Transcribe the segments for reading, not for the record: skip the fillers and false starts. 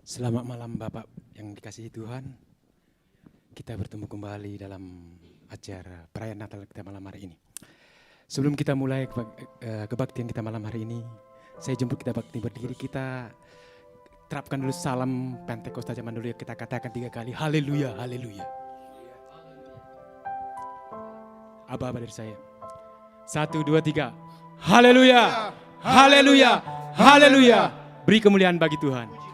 Selamat malam Bapak yang dikasihi Tuhan. Kita bertemu kembali dalam acara perayaan Natal kita malam hari ini. Sebelum kita mulai kebaktian kita malam hari ini, saya jemput kita bakti berdiri, kita terapkan dulu salam Pentakosta zaman dulu ya, kita katakan 3 kali, haleluya, haleluya. Aba-aba dari saya. 1, 2, 3. Haleluya, haleluya, haleluya. Beri kemuliaan bagi Tuhan.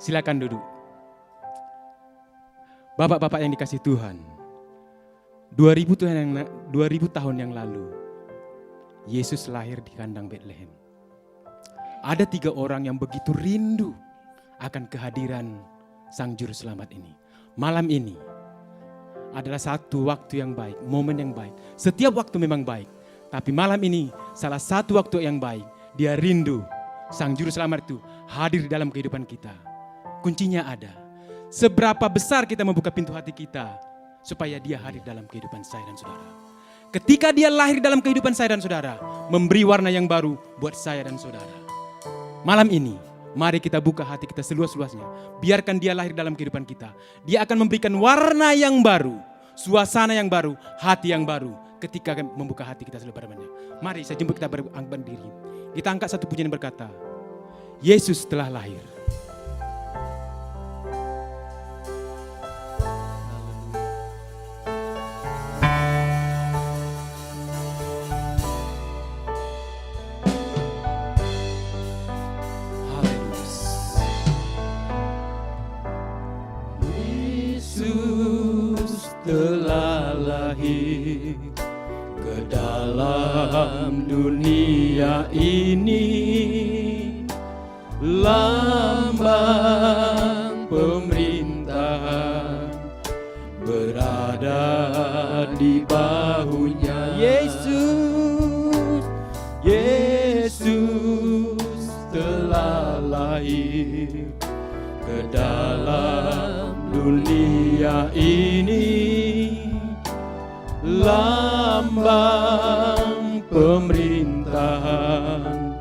Silakan duduk. Bapak-bapak yang dikasih Tuhan, 2000 tahun yang lalu, Yesus lahir di kandang Betlehem. Ada 3 orang yang begitu rindu akan kehadiran Sang Juru Selamat ini. Malam ini adalah satu waktu yang baik, momen yang baik. Setiap waktu memang baik, tapi malam ini salah satu waktu yang baik. Dia rindu Sang Juru Selamat itu hadir dalam kehidupan kita. Kuncinya ada. Seberapa besar kita membuka pintu hati kita supaya dia hadir dalam kehidupan saya dan saudara. Ketika dia lahir dalam kehidupan saya dan saudara, memberi warna yang baru buat saya dan saudara. Malam ini, mari kita buka hati kita seluas-luasnya. Biarkan dia lahir dalam kehidupan kita. Dia akan memberikan warna yang baru, suasana yang baru, hati yang baru ketika membuka hati kita selebar-lebarnya. Mari saya jemput kita berdiri. Kita angkat satu pujian berkata, Yesus telah lahir. Telah lahir ke dalam dunia ini, lambang pemerintahan berada di bahunya. Yesus telah lahir ke dalam dunia ini, lambang pemerintahan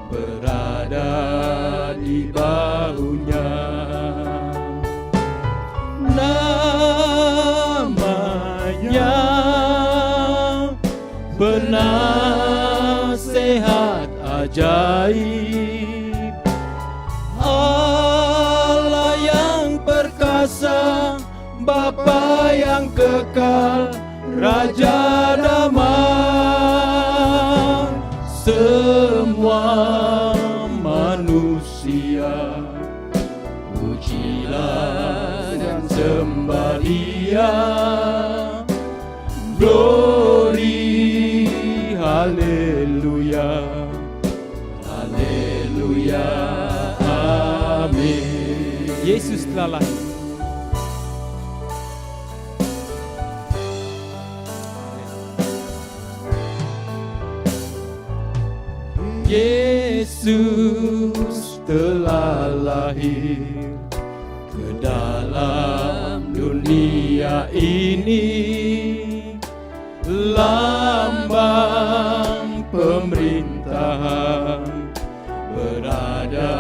berada di bahunya. Namanya penasehat ajaib, Allah yang perkasa, Bapa yang kekal, Raja damai. Semua manusia pujilah dan sembah Dia. Glory, haleluya, haleluya, amin. Yesus telah lahir. Yesus telah lahir ke dalam dunia ini, lambang pemerintahan berada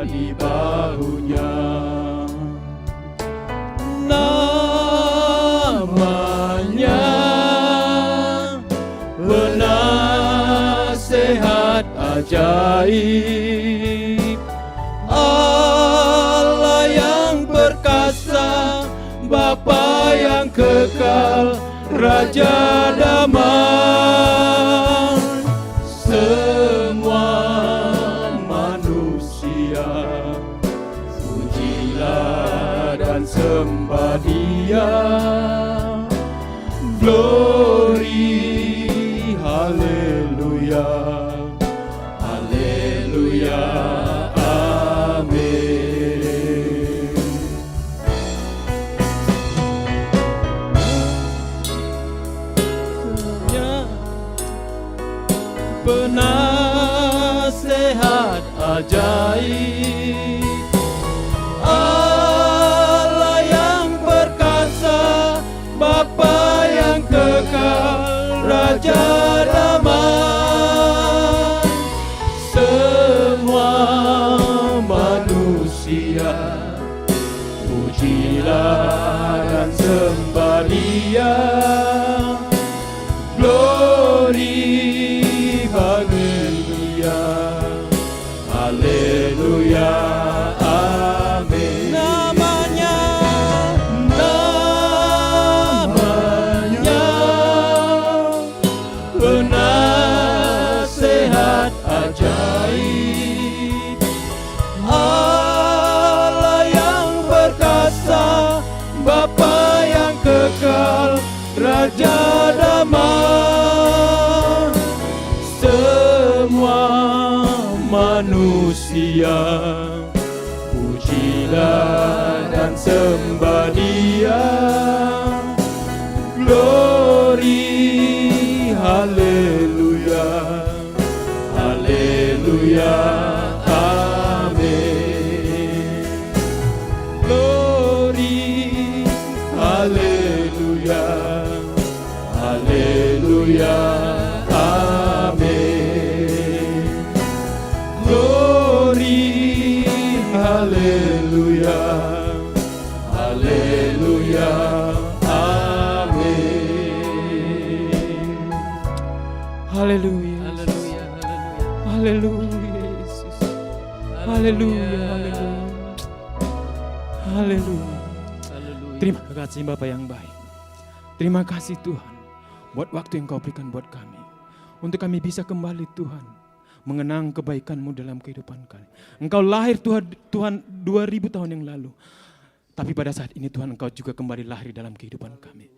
di bahunya. Namanya penasehat ajaib, Allah yang perkasa, Bapa yang kekal, Raja damai. Semua manusia pujilah dan sembah Dia. Glory, haleluya, haleluya, amin. Penasehat ajaib, Allah yang perkasa, Bapa yang kekal, Raja damai. Semua Dia. Glory bagi Dia. Haleluya. Amin. Namanya penasehat ajaib, Allah yang perkasa, Bapa yang kekal, Raja damai. Semua manusia pujilah dan sembah Dia. Glory, haleluya, haleluya, amin. Glory, haleluya, haleluya, amin. Glory, haleluya, haleluya, Haleluya. haleluya, Haleluya Yesus. Haleluya. Haleluya. Terima kasih Bapa yang baik. Terima kasih Tuhan buat waktu yang Kau berikan buat kami. Untuk kami bisa kembali Tuhan mengenang kebaikan-Mu dalam kehidupan kami. Engkau lahir Tuhan 2000 tahun yang lalu. Tapi pada saat ini Tuhan Engkau juga kembali lahir dalam kehidupan kami.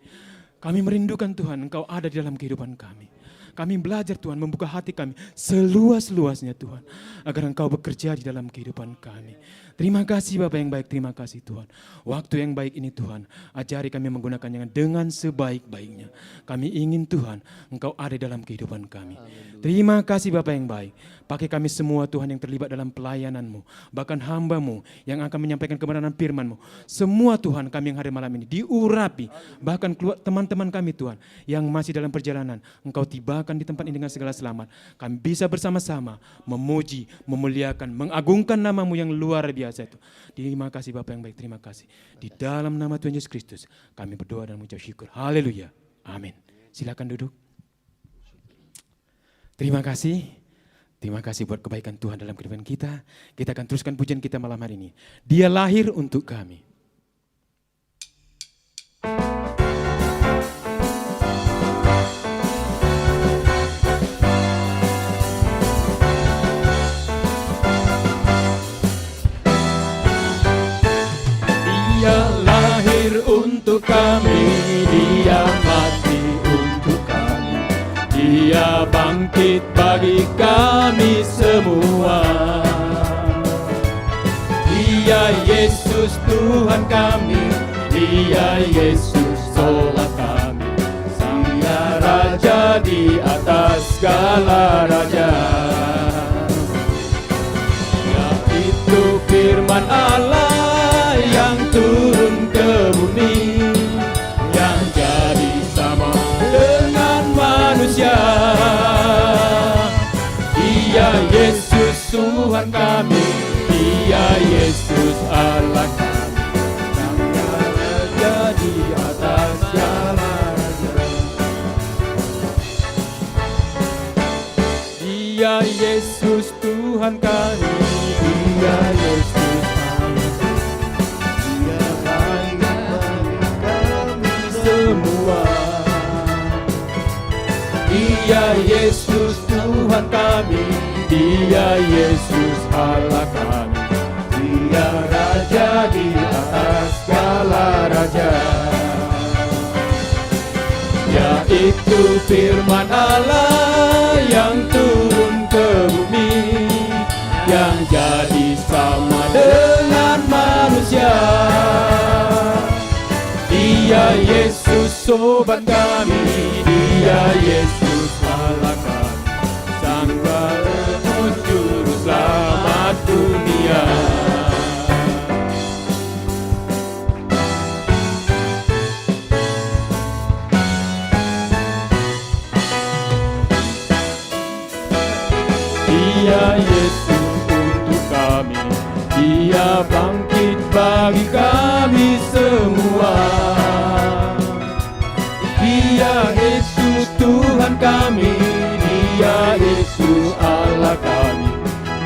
Kami merindukan Tuhan Engkau ada di dalam kehidupan kami. Kami belajar Tuhan membuka hati kami seluas-luasnya Tuhan. Agar Engkau bekerja di dalam kehidupan kami. Terima kasih Bapa yang baik, terima kasih Tuhan. Waktu yang baik ini Tuhan, ajari kami menggunakannya dengan sebaik-baiknya. Kami ingin Tuhan Engkau ada dalam kehidupan kami. Terima kasih Bapa yang baik. Pakai kami semua Tuhan yang terlibat dalam pelayanan-Mu. Bahkan hamba-Mu yang akan menyampaikan kebenaran firman-Mu. Semua Tuhan kami yang hari malam ini diurapi. Bahkan teman-teman kami Tuhan yang masih dalam perjalanan. Engkau tibakan di tempat ini dengan segala selamat. Kami bisa bersama-sama memuji, memuliakan, mengagungkan nama-Mu yang luar biasa itu. Terima kasih Bapa yang baik, terima kasih. Di dalam nama Tuhan Yesus Kristus kami berdoa dan mengucap syukur. Haleluya. Amin. Silakan duduk. Terima kasih. Terima kasih buat kebaikan Tuhan dalam kehidupan kita. Kita akan teruskan pujian kita malam hari ini. Dia lahir untuk kami. Dia lahir untuk kami, Dia mati untuk kami, Dia bangkit bagi kami semua. Dia Yesus Tuhan kami, Dia Yesus sola kami, Sang Raja di atas segala raja. Yaitu firman Allah yang turun ke bumi, yang jadi sama dengan manusia. Dia Yesus Tuhan kami, Dia Yesus Allah kami, Sang Raja di atas segala raja. Dia Yesus Tuhan kami, Dia Yesus semua. Dia Yesus Tuhan kami, Dia Yesus Allah kami, Dia Raja di atas segala raja. Yaitu firman Allah yang turun ke bumi, yang jadi sama dengan manusia. Dia Yesus sobat kami, Dia Yesus Allah kami, Sang Penebus Juru Selamat dunia. Dia Yesus untuk kami, Dia bangkit bagi kami semua.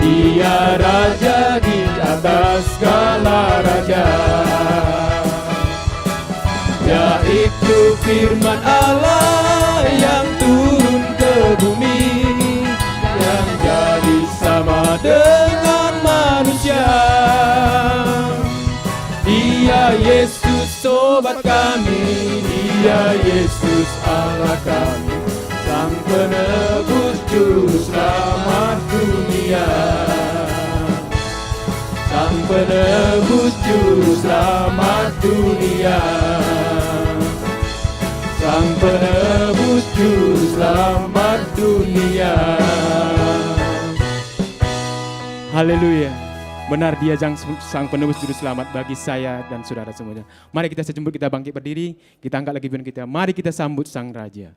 Dia raja di atas segala raja. Yaitu firman Allah yang turun ke bumi, yang jadi sama dengan manusia. Dia Yesus sobat kami, Dia Yesus Allah kami, Sang penebus juru selamat dunia. Sang penebus juru selamat dunia. Sang penebus juru selamat dunia. Haleluya. Benar, Dia sang penebus juru selamat bagi saya dan saudara semuanya. Mari kita sejemput, kita bangkit berdiri, kita angkat lagi pikiran kita. Mari kita sambut Sang Raja.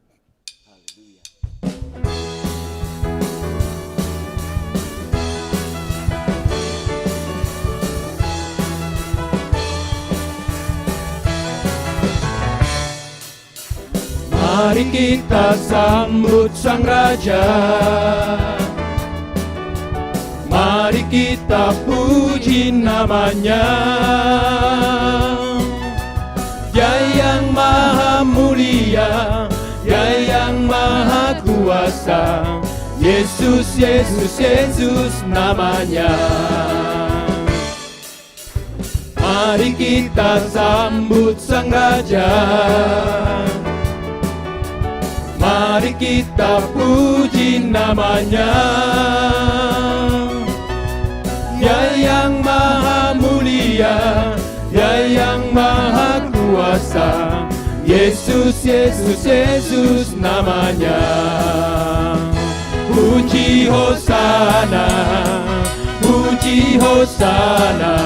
Mari kita sambut Sang Raja. Mari kita puji namanya. Dia yang maha mulia, Dia yang maha kuasa, Yesus, Yesus, Yesus namanya. Mari kita sambut Sang Raja. Mari kita puji namanya. Dia yang maha mulia, Dia yang maha kuasa, Yesus, Yesus, Yesus namanya. Puji Hosana, puji Hosana,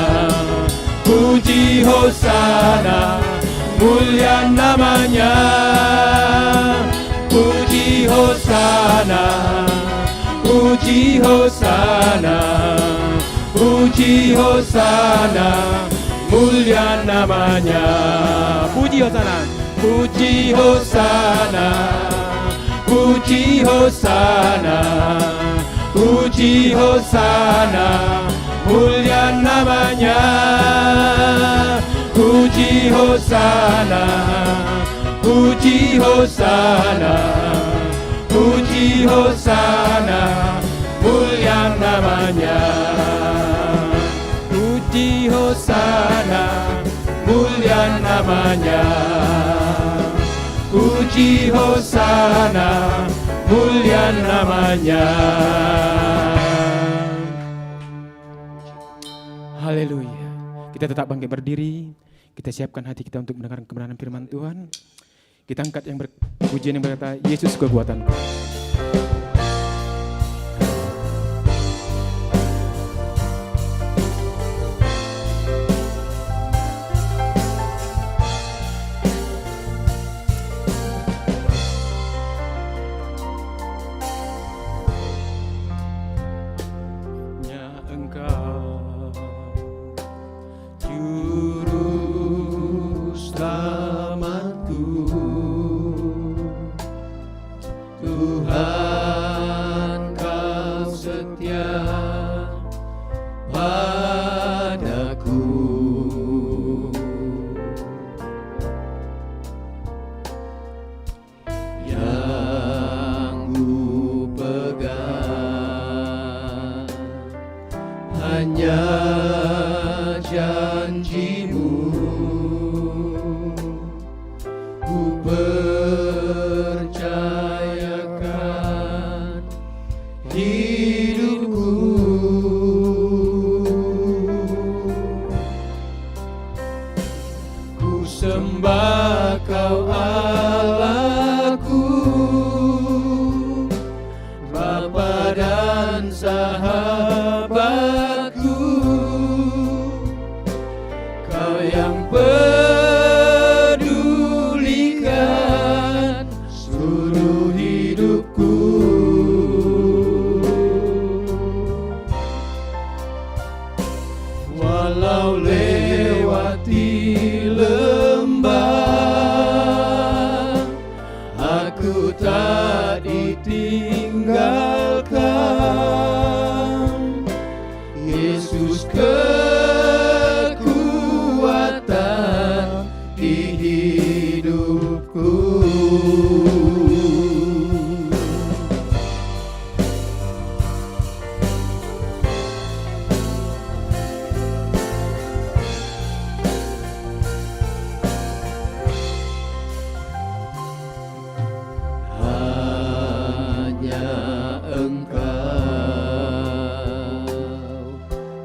puji Hosana, mulia namanya. Puji Hosana, puji Hosana, puji Hosana, mulia namanya. Puji Hosana, puji Hosana, puji Hosana, puji Hosana, mulia namanya. Puji Hosana, puji Hosana, puji Hosana, mulia namanya. Puji Hosana, mulia namanya. Puji Hosana, mulia namanya. haleluya. Kita tetap bangkit berdiri. Kita siapkan hati kita untuk mendengar kebenaran firman Tuhan. Kita angkat yang pujian yang berkata, Yesus kekuatanku.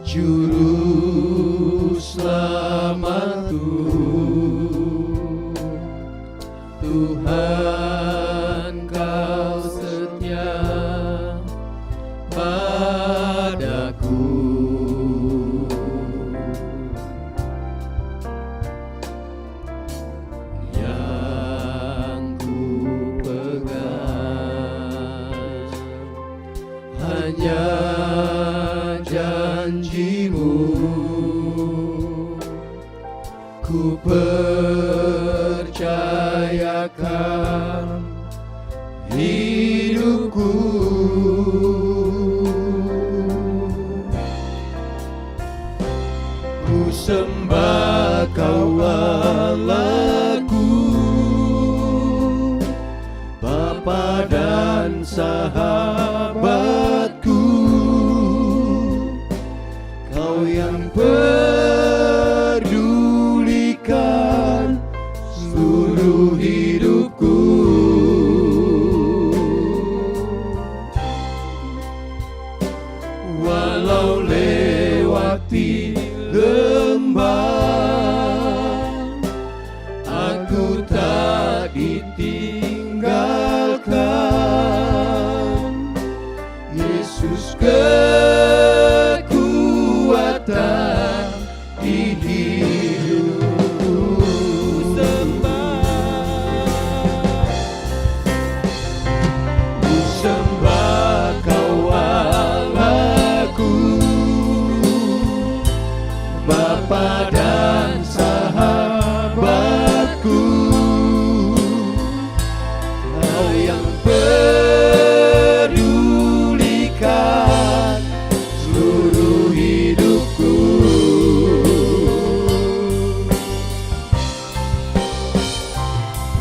Juru selamatku, Tuhan Kau setia padaku. Yang ku pegang hanya janji-Mu, ku percayakan hidupku. Ku sembah Kau Allahku, Bapa dan sahabatku, Kau yang pedulikan seluruh hidupku. Walau lewati lembah, aku tak ditinggalkan. Yesus kekuatan di hidupku. Ku sembah Kau Allahku, Bapa dan sahabatku, Kau yang pedulikan seluruh hidupku.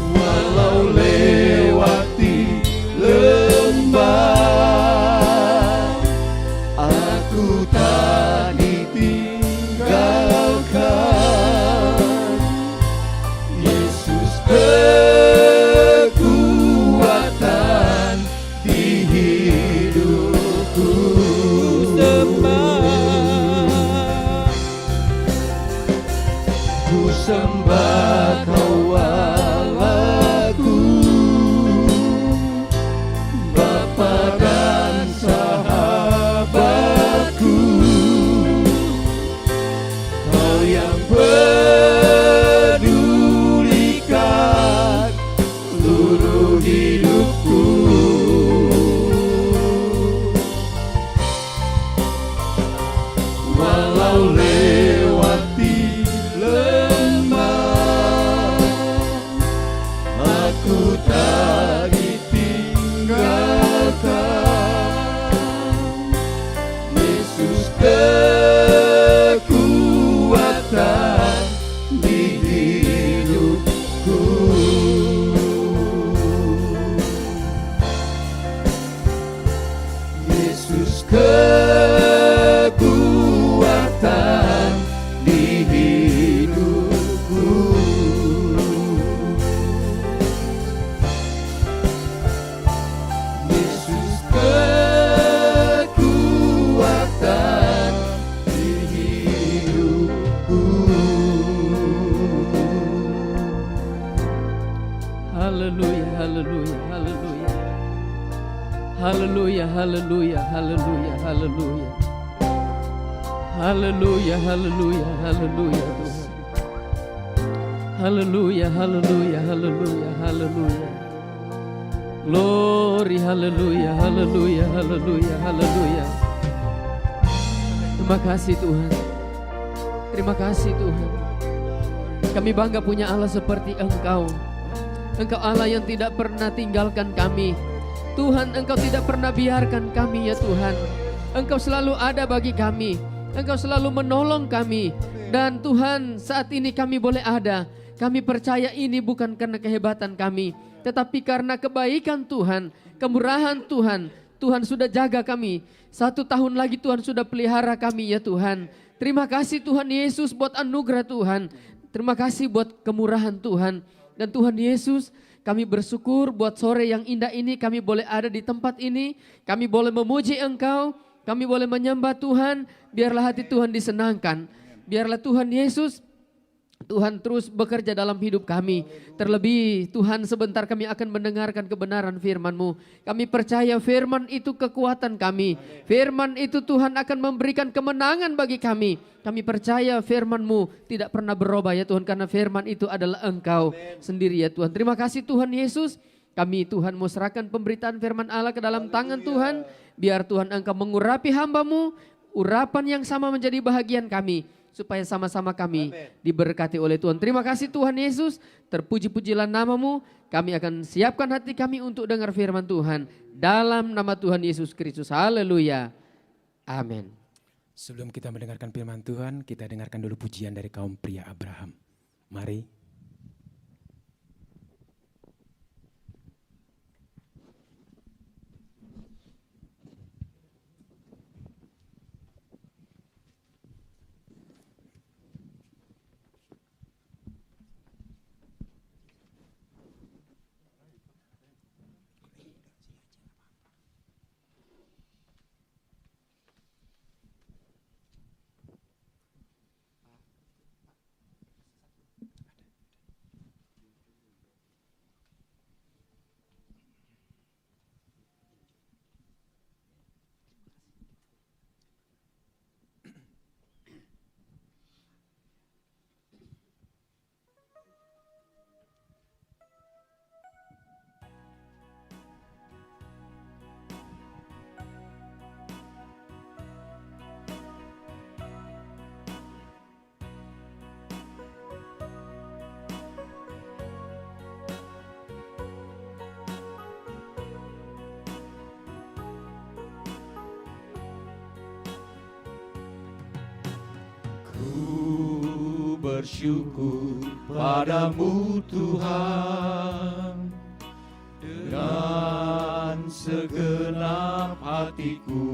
Walau lewati lembah, aku tak ditinggalkan. Yesus kekuatan di hidupku. Ku sembah Kau Allahku, Bapa dan sahabatku, Kau yang pedulikan seluruh hidupku. Walau lewati lembah, aku tak ditinggalkan. Yesus kekuatan di hidupku. Yesus kekuatan di hidupku. Yesus kekuatan di hidupku. Haleluya, haleluya, haleluya. Haleluya, haleluya, haleluya, haleluya. Haleluya, haleluya, haleluya Tuhan. Haleluya, haleluya, haleluya, haleluya. Glory, haleluya, haleluya, haleluya, haleluya. Terima kasih Tuhan. Terima kasih Tuhan. Kami bangga punya Allah seperti Engkau. Engkau Allah yang tidak pernah tinggalkan kami. Tuhan, Engkau tidak pernah biarkan kami ya Tuhan. Engkau selalu ada bagi kami. Engkau selalu menolong kami. Dan Tuhan, saat ini kami boleh ada. Kami percaya ini bukan karena kehebatan kami, tetapi karena kebaikan Tuhan, kemurahan Tuhan. Tuhan sudah jaga kami. 1 tahun lagi Tuhan sudah pelihara kami ya Tuhan. Terima kasih Tuhan Yesus buat anugerah Tuhan. Terima kasih buat kemurahan Tuhan. Dan Tuhan Yesus, kami bersyukur buat sore yang indah ini kami boleh ada di tempat ini. Kami boleh memuji Engkau. Kami boleh menyembah Tuhan, biarlah hati Tuhan disenangkan. Biarlah Tuhan Yesus, Tuhan terus bekerja dalam hidup kami. Terlebih Tuhan, sebentar kami akan mendengarkan kebenaran firman-Mu. Kami percaya firman itu kekuatan kami. Firman itu Tuhan akan memberikan kemenangan bagi kami. Kami percaya firman-Mu tidak pernah berubah ya Tuhan, karena firman itu adalah Engkau sendiri ya Tuhan. Terima kasih Tuhan Yesus. Kami Tuhan mau serahkan pemberitaan firman Allah ke dalam tangan Tuhan. Biar Tuhan Engkau mengurapi hamba-Mu. Urapan yang sama menjadi bahagian kami. Supaya sama-sama kami diberkati oleh Tuhan. Terima kasih Tuhan Yesus. Terpuji-pujilah nama-Mu. Kami akan siapkan hati kami untuk dengar firman Tuhan. Dalam nama Tuhan Yesus Kristus. Haleluya. Amin. Sebelum kita mendengarkan firman Tuhan, kita dengarkan dulu pujian dari kaum pria Abraham. Mari. Ku bersyukur padamu Tuhan dengan segenap hatiku,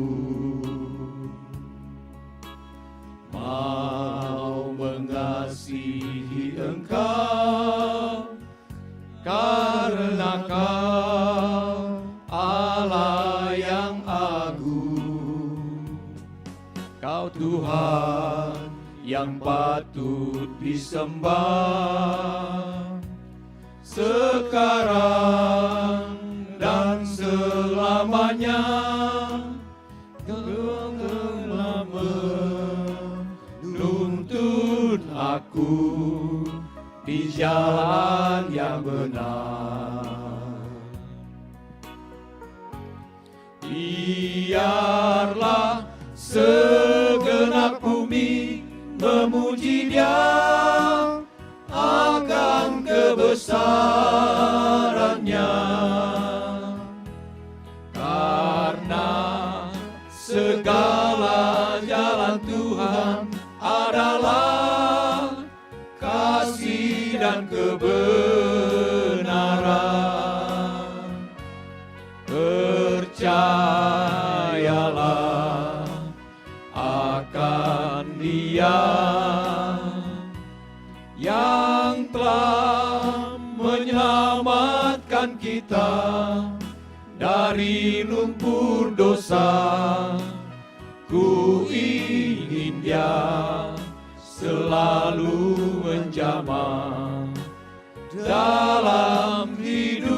mau mengasihi Engkau karena Kau Allah yang agung. Kau Tuhan yang patut disembah sekarang dan selamanya. Kau telah menuntun aku di jalan yang benar. Biarlah segenap bumi memuji Dia akan kebesarannya, karena segala jalan Tuhan adalah kasih dan kebenaran. Percayalah akan Dia yang telah menyelamatkan kita dari lumpur dosa. Ku ingin Dia selalu menjamah dalam hidupku.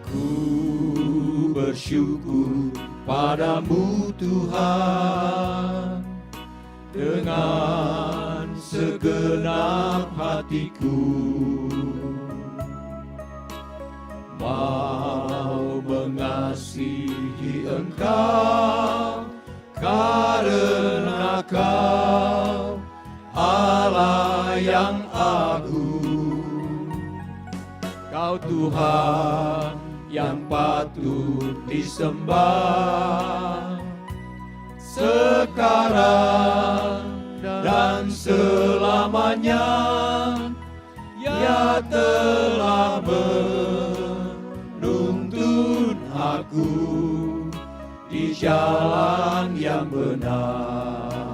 Ku bersyukur padamu Tuhan dengan segenap hatiku, mau mengasihi Engkau karena Kau Allah yang agung. Kau Tuhan yang patut disembah sekarang dan selamanya. Ya telah aku di jalan yang benar.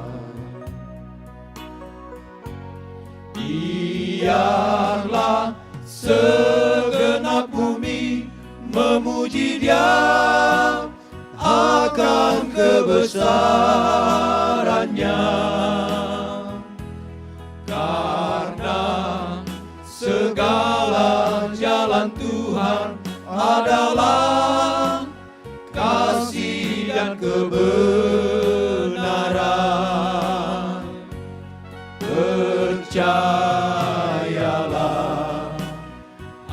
Biarlah segenap bumi memuji Dia akan kebesarannya, karena segala jalan Tuhan adalah kasih dan kebenaran. Percayalah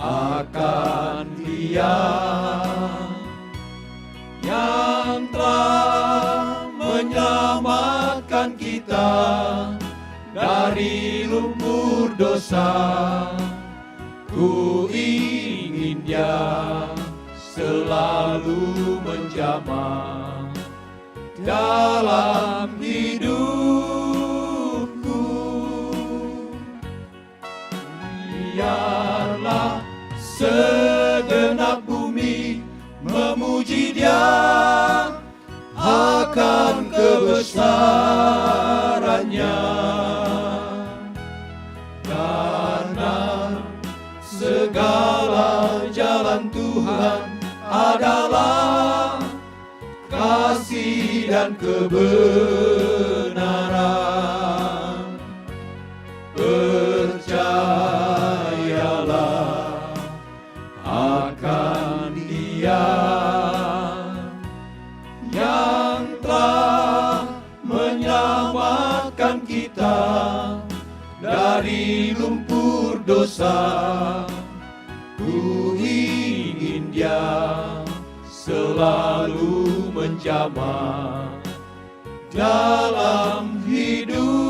akan Dia yang telah menyelamatkan kita dari lumpur dosa. Ku ingin Dia selalu menjamah dalam hidupku. Biarlah segenap bumi memuji Dia akan kebesarannya, karena segala jalan Tuhan adalah kasih dan kebenaran. Percayalah akan Dia yang telah menyelamatkan kita dari lumpur dosa. Ku ingin Dia selalu menjamah dalam hidupku.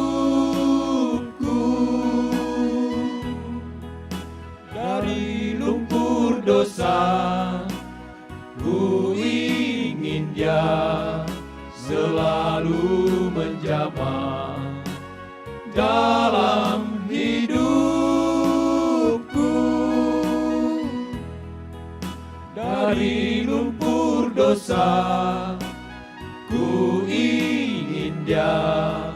Dari lumpur dosa, ku ingin Dia selalu menjamah dalam hidupku. Dari lumpur dosa, ku ingin Dia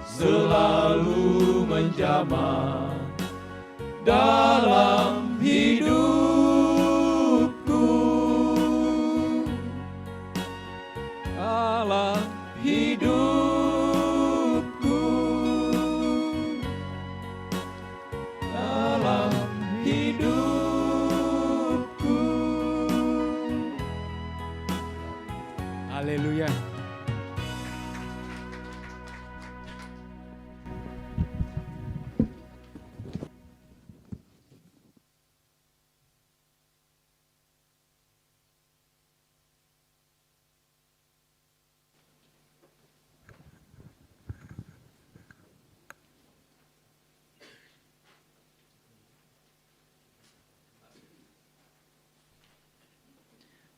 selalu menjamah dalam hidupku. Dalam hidupku. Dalam hidupku. Haleluya.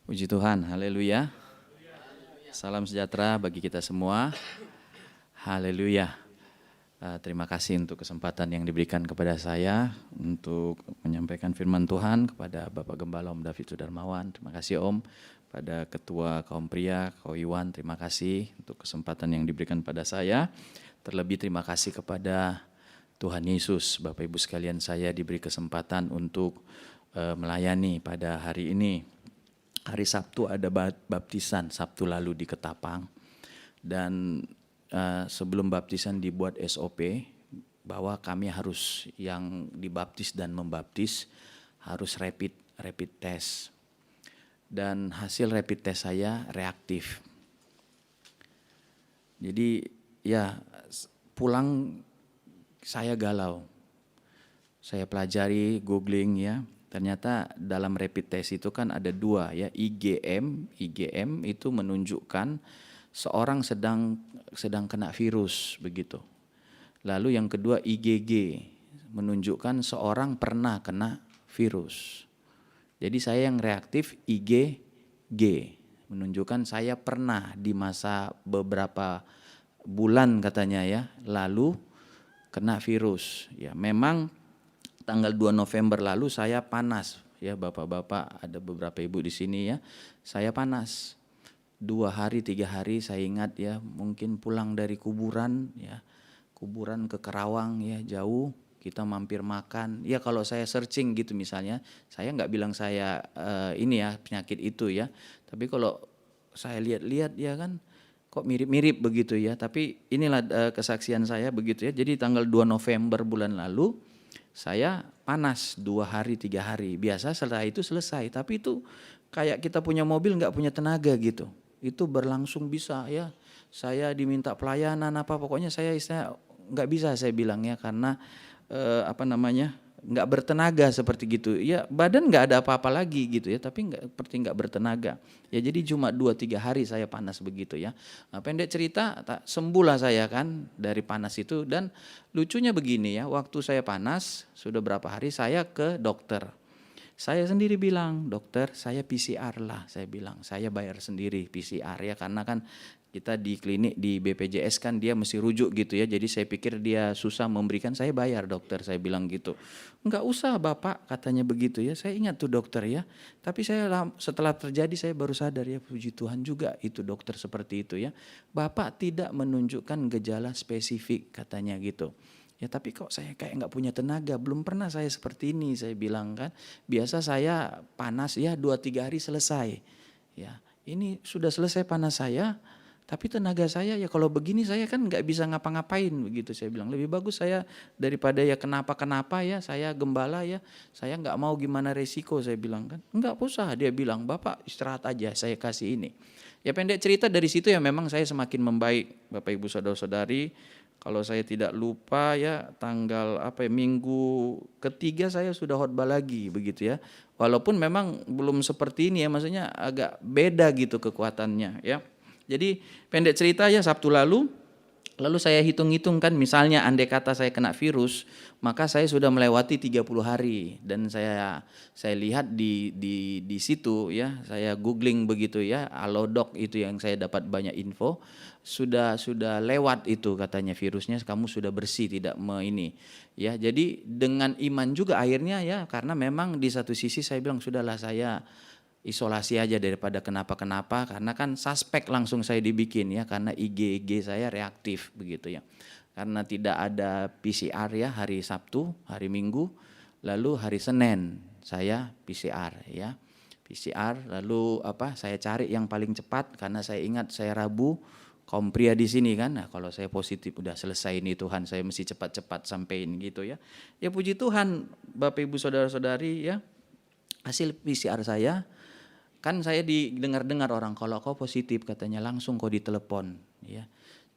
Puji Tuhan, haleluya. Salam sejahtera bagi kita semua. Haleluya. Terima kasih untuk kesempatan yang diberikan kepada saya untuk menyampaikan firman Tuhan kepada Bapak Gembala Om David Sudarmawan. Terima kasih Om. Pada Ketua Kaum Pria, Ko Iwan, terima kasih untuk kesempatan yang diberikan pada saya. Terlebih terima kasih kepada Tuhan Yesus. Bapak Ibu sekalian, saya diberi kesempatan untuk melayani pada hari ini. Hari Sabtu ada baptisan, Sabtu lalu di Ketapang. Dan sebelum baptisan dibuat SOP bahwa kami harus yang dibaptis dan membaptis harus rapid test. Dan hasil rapid test saya reaktif. Jadi ya pulang saya galau. Saya pelajari, googling ya. Ternyata dalam rapid test itu kan ada dua ya, IgM itu menunjukkan seorang sedang kena virus begitu. Lalu yang kedua IgG menunjukkan seorang pernah kena virus. Jadi saya yang reaktif IgG menunjukkan saya pernah di masa beberapa bulan katanya ya lalu kena virus. Ya memang tanggal 2 November lalu saya panas ya bapak-bapak, ada beberapa ibu di sini ya. Saya panas 2 hari 3 hari, saya ingat ya, mungkin pulang dari kuburan ya, kuburan ke Karawang ya, jauh, kita mampir makan. Ya kalau saya searching gitu misalnya, saya nggak bilang saya ini ya penyakit itu ya, tapi kalau saya lihat-lihat ya kan, kok mirip-mirip begitu ya. Tapi inilah kesaksian saya begitu ya. Jadi tanggal 2 November bulan lalu saya panas 2 hari 3 hari. Biasa setelah itu selesai. Tapi itu kayak kita punya mobil nggak punya tenaga gitu. Itu berlangsung bisa ya. Saya diminta pelayanan apa, pokoknya saya istilah nggak bisa saya bilang ya, karena nggak bertenaga seperti gitu ya, badan nggak ada apa-apa lagi gitu ya, tapi seperti nggak bertenaga ya. Jadi cuma 2-3 hari saya panas begitu ya. Nah, pendek cerita sembuhlah saya kan dari panas itu. Dan lucunya begini ya, waktu saya panas sudah berapa hari saya ke dokter, saya sendiri bilang, dokter saya PCR lah, saya bilang saya bayar sendiri PCR ya, karena kan kita di klinik di BPJS kan dia mesti rujuk gitu ya. Jadi saya pikir dia susah memberikan, saya bayar dokter, saya bilang gitu. Enggak usah Bapak, katanya begitu ya. Saya ingat tuh dokter ya. Tapi saya setelah terjadi saya baru sadar ya, puji Tuhan juga itu dokter seperti itu ya. Bapak tidak menunjukkan gejala spesifik katanya gitu. Ya tapi kok saya kayak nggak punya tenaga, belum pernah saya seperti ini, saya bilang kan. Biasa saya panas ya 2-3 hari selesai. Ya ini sudah selesai panas saya, tapi tenaga saya ya kalau begini saya kan nggak bisa ngapa-ngapain begitu. Saya bilang lebih bagus saya daripada ya kenapa-kenapa ya, saya gembala ya, saya nggak mau gimana resiko, saya bilang kan. Nggak usah, dia bilang Bapak istirahat aja, saya kasih ini. Ya pendek cerita dari situ ya memang saya semakin membaik Bapak Ibu Saudara-saudari. Kalau saya tidak lupa ya tanggal minggu ketiga saya sudah khotbah lagi begitu ya. Walaupun memang belum seperti ini ya, maksudnya agak beda gitu kekuatannya ya. Jadi pendek cerita ya, Sabtu lalu saya hitung-hitung kan, misalnya andai kata saya kena virus, maka saya sudah melewati 30 hari. Dan saya lihat di situ ya, saya googling begitu ya, Halodoc itu yang saya dapat banyak info, sudah lewat itu katanya virusnya, kamu sudah bersih, tidak ini ya. Jadi dengan iman juga akhirnya ya, karena memang di satu sisi saya bilang sudahlah saya isolasi aja daripada kenapa-kenapa, karena kan suspek langsung saya dibikin ya, karena IG saya reaktif begitu ya. Karena tidak ada PCR ya hari Sabtu, hari Minggu, lalu hari Senin saya PCR ya. PCR lalu saya cari yang paling cepat, karena saya ingat saya Rabu kaum pria di sini kan. Nah, kalau saya positif udah selesai ini Tuhan, saya mesti cepat-cepat sampein gitu ya. Ya puji Tuhan Bapak Ibu Saudara-saudari ya. Hasil PCR saya kan saya didengar-dengar orang, kalau kau positif katanya langsung kau ditelepon ya.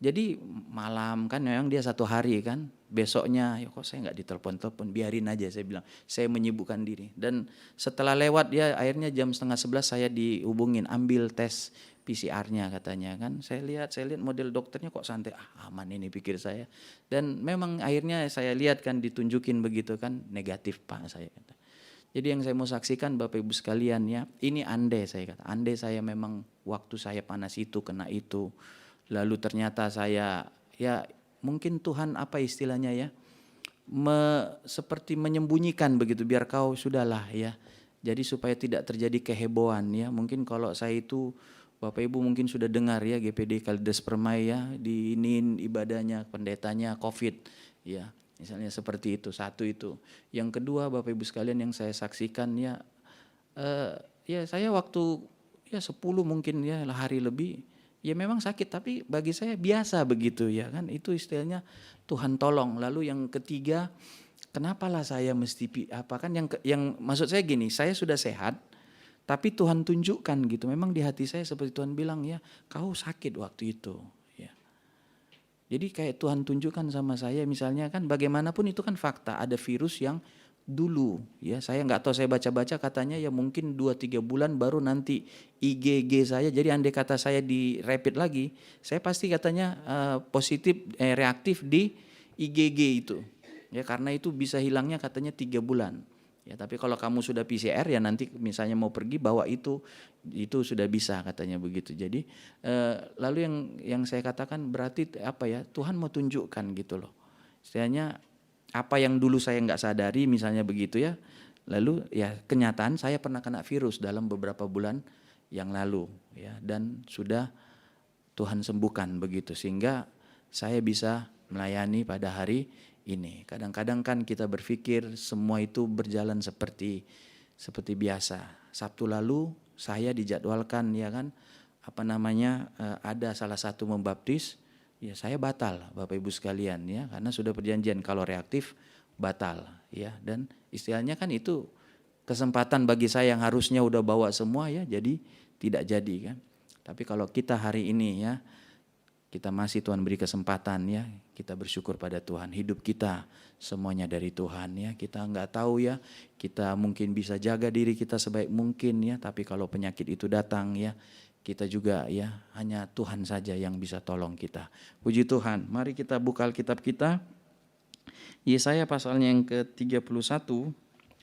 Jadi malam kan memang dia 1 hari kan, besoknya ya kok saya nggak ditelepon, biarin aja saya bilang, saya menyibukkan diri. Dan setelah lewat ya akhirnya jam 10:30 saya dihubungin, ambil tes PCR-nya katanya kan. Saya lihat model dokternya kok santai, aman ini pikir saya. Dan memang akhirnya saya lihat kan ditunjukin begitu kan, negatif Pak saya kata. Jadi yang saya mau saksikan Bapak Ibu sekalian ya, ini andai saya memang waktu saya panas itu kena itu, lalu ternyata saya ya mungkin Tuhan istilahnya ya, seperti menyembunyikan begitu, biar kau sudahlah ya. Jadi supaya tidak terjadi kehebohan ya. Mungkin kalau saya itu Bapak Ibu mungkin sudah dengar ya, GPD Kalides Permai ya, diinin ibadahnya pendetanya COVID ya. Misalnya seperti itu, satu itu. Yang kedua Bapak Ibu sekalian yang saya saksikan ya, ya saya waktu ya 10 mungkin ya hari lebih, ya memang sakit tapi bagi saya biasa begitu ya kan, itu istilahnya Tuhan tolong. Lalu yang ketiga, kenapalah saya mesti yang maksud saya gini, saya sudah sehat tapi Tuhan tunjukkan gitu, memang di hati saya seperti Tuhan bilang ya, kau sakit waktu itu. Jadi kayak Tuhan tunjukkan sama saya misalnya kan, bagaimanapun itu kan fakta, ada virus yang dulu ya, saya nggak tahu, saya baca-baca katanya ya mungkin 2-3 bulan baru nanti IgG saya, jadi andai kata saya di rapid lagi, saya pasti katanya positif reaktif di IgG itu ya, karena itu bisa hilangnya katanya 3 bulan. Ya, tapi kalau kamu sudah PCR ya nanti misalnya mau pergi bawa itu sudah bisa katanya begitu. Jadi lalu yang saya katakan berarti Tuhan mau tunjukkan gitu loh. Istilahnya apa yang dulu saya nggak sadari misalnya begitu ya, Lalu ya kenyataan saya pernah kena virus dalam beberapa bulan yang lalu ya, dan sudah Tuhan sembuhkan begitu sehingga saya bisa melayani pada hari ini. Kadang-kadang kan kita berpikir semua itu berjalan seperti biasa. Sabtu lalu saya dijadwalkan ya kan ada salah satu membaptis, ya saya batal Bapak Ibu sekalian ya, karena sudah perjanjian kalau reaktif batal ya, dan istilahnya kan itu kesempatan bagi saya yang harusnya udah bawa semua ya, jadi tidak jadi kan. Tapi kalau kita hari ini ya, kita masih Tuhan beri kesempatan ya, kita bersyukur pada Tuhan. Hidup kita semuanya dari Tuhan ya, kita nggak tahu ya, kita mungkin bisa jaga diri kita sebaik mungkin ya, tapi kalau penyakit itu datang ya, kita juga ya, hanya Tuhan saja yang bisa tolong kita. Puji Tuhan, mari kita buka Alkitab kita. Yesaya pasalnya yang ke-31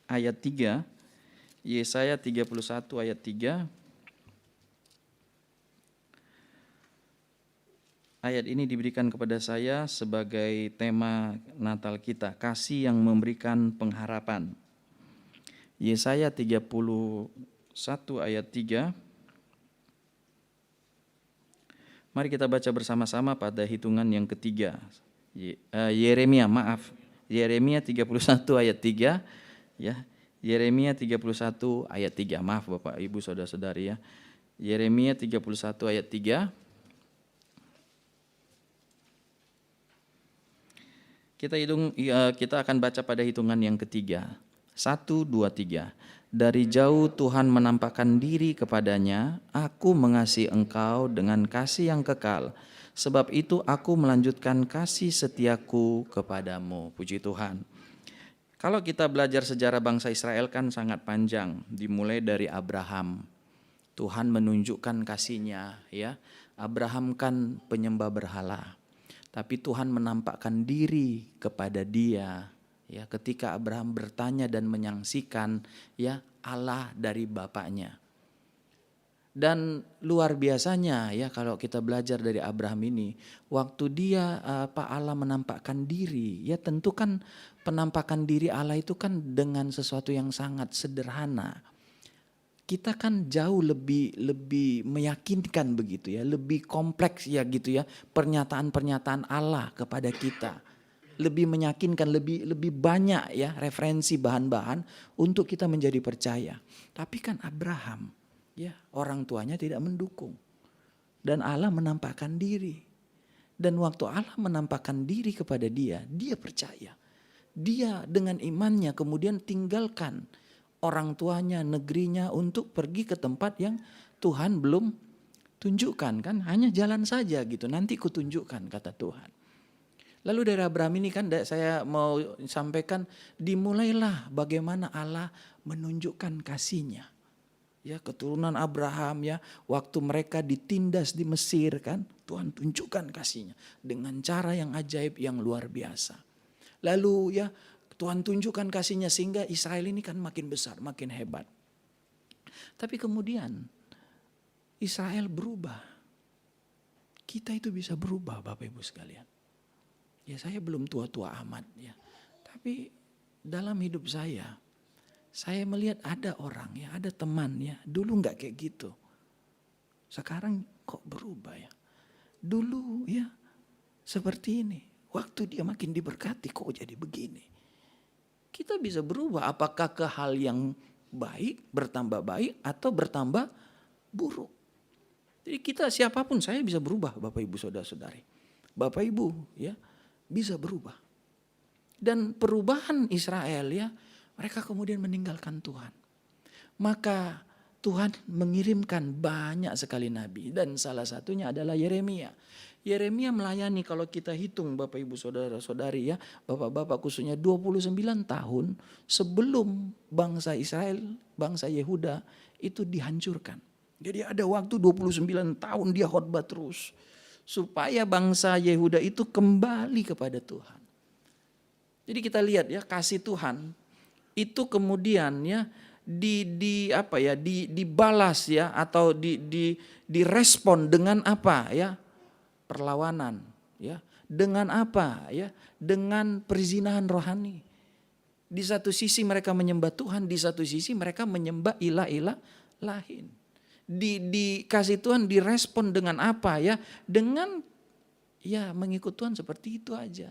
ayat 3. Yesaya 31 ayat 3. Ayat ini diberikan kepada saya sebagai tema Natal kita, kasih yang memberikan pengharapan. Yesaya 31 ayat 3. Mari kita baca bersama-sama pada hitungan yang ketiga. Yeremia 31 ayat 3 ya. Yeremia 31 ayat 3. Maaf Bapak Ibu Saudara-saudari ya. Yeremia 31 ayat 3. Kita akan baca pada hitungan yang ketiga. 1, 2, 3. Dari jauh Tuhan menampakkan diri kepadanya, aku mengasihi engkau dengan kasih yang kekal. Sebab itu aku melanjutkan kasih setiaku kepadamu. Puji Tuhan. Kalau kita belajar sejarah bangsa Israel kan sangat panjang. Dimulai dari Abraham. Tuhan menunjukkan kasih-Nya ya. Abraham kan penyembah berhala. Tapi Tuhan menampakkan diri kepada dia. Ya, ketika Abraham bertanya dan menyaksikan ya Allah dari bapaknya. Dan luar biasanya ya kalau kita belajar dari Abraham ini, waktu dia Allah menampakkan diri, ya tentu kan penampakan diri Allah itu kan dengan sesuatu yang sangat sederhana. Kita kan jauh lebih meyakinkan begitu ya, lebih kompleks ya gitu ya, pernyataan-pernyataan Allah kepada kita. Lebih meyakinkan, lebih banyak ya referensi bahan-bahan untuk kita menjadi percaya. Tapi kan Abraham ya orang tuanya tidak mendukung. Dan Allah menampakkan diri. Dan waktu Allah menampakkan diri kepada dia percaya. Dia dengan imannya kemudian tinggalkan orang tuanya, negerinya untuk pergi ke tempat yang Tuhan belum tunjukkan kan. Hanya jalan saja gitu, nanti kutunjukkan kata Tuhan. Lalu dari Abraham ini kan saya mau sampaikan dimulailah bagaimana Allah menunjukkan kasih-Nya. Ya keturunan Abraham ya waktu mereka ditindas di Mesir kan Tuhan tunjukkan kasih-Nya dengan cara yang ajaib yang luar biasa. Lalu ya Tuhan tunjukkan kasih-Nya sehingga Israel ini kan makin besar, makin hebat. Tapi kemudian Israel berubah. Kita itu bisa berubah Bapak Ibu sekalian. Ya saya belum tua-tua amat ya. Tapi dalam hidup saya melihat ada orang ya, ada teman ya. Dulu gak kayak gitu. Sekarang kok berubah ya. Dulu ya seperti ini. Waktu dia makin diberkati kok jadi begini. Kita bisa berubah apakah ke hal yang baik, bertambah baik atau bertambah buruk. Jadi kita siapapun saya bisa berubah Bapak Ibu Saudara-saudari. Bapak Ibu ya. Bisa berubah. Dan perubahan Israel ya, mereka kemudian meninggalkan Tuhan. Maka Tuhan mengirimkan banyak sekali nabi dan salah satunya adalah Yeremia. Yeremia melayani kalau kita hitung Bapak Ibu Saudara-saudari ya, Bapak-bapak khususnya 29 tahun sebelum bangsa Israel, bangsa Yehuda itu dihancurkan. Jadi ada waktu 29 tahun dia khotbah terus. Supaya bangsa Yehuda itu kembali kepada Tuhan. Jadi kita lihat ya kasih Tuhan itu kemudian ya dibalas ya atau direspon dengan apa ya? Perlawanan ya. Dengan apa ya? Dengan perzinahan rohani. Di satu sisi mereka menyembah Tuhan, di satu sisi mereka menyembah ilah-ilah lain. Dikasih Tuhan direspon dengan apa ya? Dengan ya mengikut Tuhan seperti itu aja.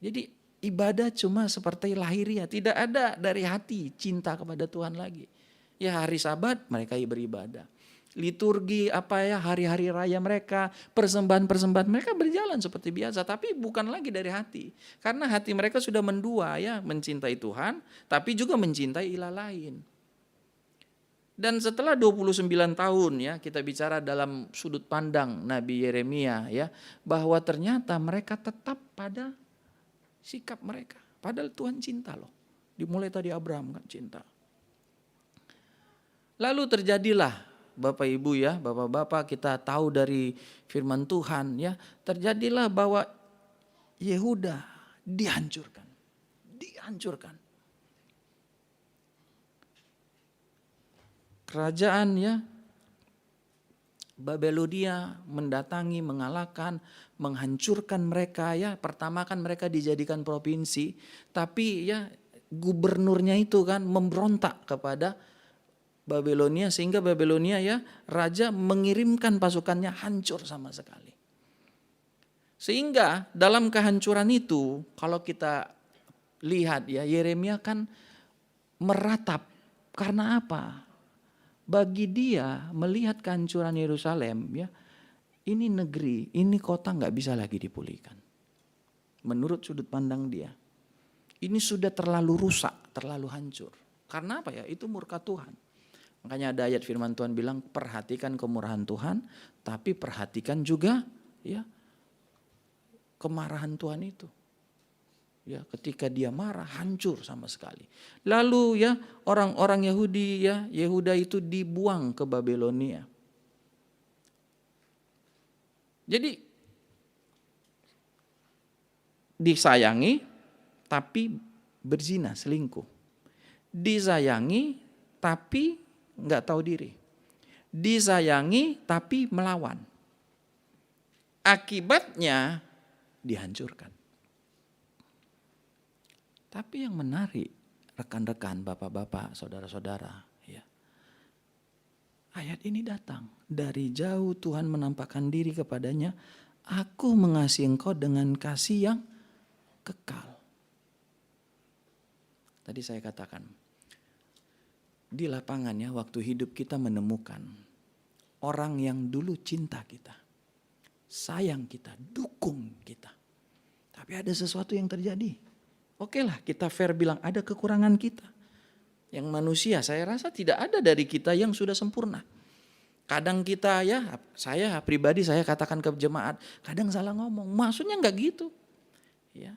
Jadi ibadah cuma seperti lahiriah, tidak ada dari hati cinta kepada Tuhan lagi. Ya hari Sabat mereka beribadah. Liturgi apa ya, hari-hari raya mereka, persembahan-persembahan mereka berjalan seperti biasa, tapi bukan lagi dari hati. Karena hati mereka sudah mendua ya, mencintai Tuhan tapi juga mencintai ilah lain. Dan setelah 29 tahun ya, kita bicara dalam sudut pandang Nabi Yeremia ya, bahwa ternyata mereka tetap pada sikap mereka. Padahal Tuhan cinta loh. Dimulai tadi Abraham kan cinta. Lalu terjadilah Bapak Ibu ya, Bapak-bapak, kita tahu dari firman Tuhan ya, terjadilah bahwa Yehuda dihancurkan. Dihancurkan. Kerajaan ya Babelonia mendatangi, mengalahkan, menghancurkan mereka ya. Pertama kan mereka dijadikan provinsi, tapi ya gubernurnya itu kan memberontak kepada Babelonia, sehingga Babelonia ya raja mengirimkan pasukannya hancur sama sekali. Sehingga dalam kehancuran itu kalau kita lihat ya, Yeremia kan meratap. Karena apa? Bagi dia melihat kehancuran Yerusalem ya, ini negeri, ini kota nggak bisa lagi dipulihkan. Menurut sudut pandang dia, ini sudah terlalu rusak, terlalu hancur. Karena apa ya? Itu murka Tuhan. Makanya ada ayat firman Tuhan bilang, perhatikan kemurahan Tuhan, tapi perhatikan juga ya kemarahan Tuhan itu. Ya, ketika dia marah hancur sama sekali. Lalu ya orang-orang Yahudi ya, Yehuda itu dibuang ke Babelonia. Jadi disayangi tapi berzina, selingkuh. Disayangi tapi nggak tahu diri. Disayangi tapi melawan. Akibatnya dihancurkan. Tapi yang menarik, rekan-rekan, bapak-bapak, saudara-saudara, ya. Ayat ini datang dari jauh Tuhan menampakkan diri kepadanya, aku mengasihi engkau dengan kasih yang kekal. Tadi saya katakan, di lapangannya waktu hidup kita menemukan orang yang dulu cinta kita, sayang kita, dukung kita. Tapi ada sesuatu yang terjadi. Oke lah, kita fair bilang ada kekurangan kita. Yang manusia saya rasa tidak ada dari kita yang sudah sempurna. Kadang kita ya, saya pribadi saya katakan ke jemaat, kadang salah ngomong. Maksudnya enggak gitu. Ya.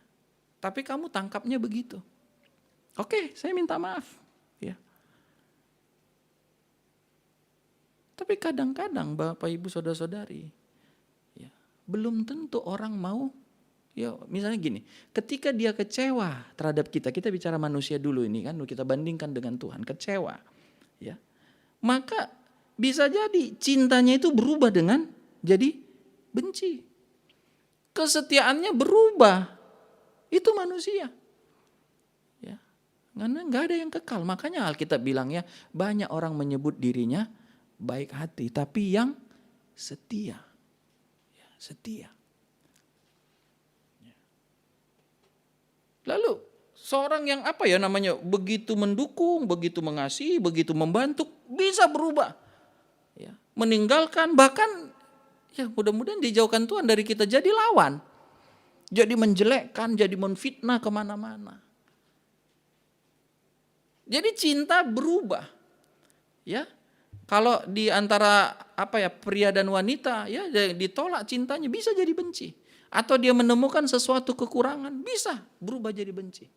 Tapi kamu tangkapnya begitu. Oke, saya minta maaf. Ya. Tapi kadang-kadang Bapak Ibu Saudara-saudari, ya, belum tentu orang mau. Ya, misalnya gini, ketika dia kecewa terhadap kita bicara manusia dulu ini kan, kita bandingkan dengan Tuhan, kecewa, ya, maka bisa jadi cintanya itu berubah dengan jadi benci, kesetiaannya berubah, itu manusia, ya, karena nggak ada yang kekal. Makanya Alkitab bilang ya, banyak orang menyebut dirinya baik hati, tapi yang setia, ya, setia. Lalu seorang yang apa ya namanya begitu mendukung, begitu mengasihi, begitu membantu bisa berubah, ya, meninggalkan bahkan ya mudah-mudahan dijauhkan Tuhan dari kita jadi lawan, jadi menjelekkan, jadi menfitnah kemana-mana. Jadi cinta berubah, ya. Kalau di antara apa ya pria dan wanita ya ditolak cintanya bisa jadi benci. Atau dia menemukan sesuatu kekurangan, bisa berubah jadi benci.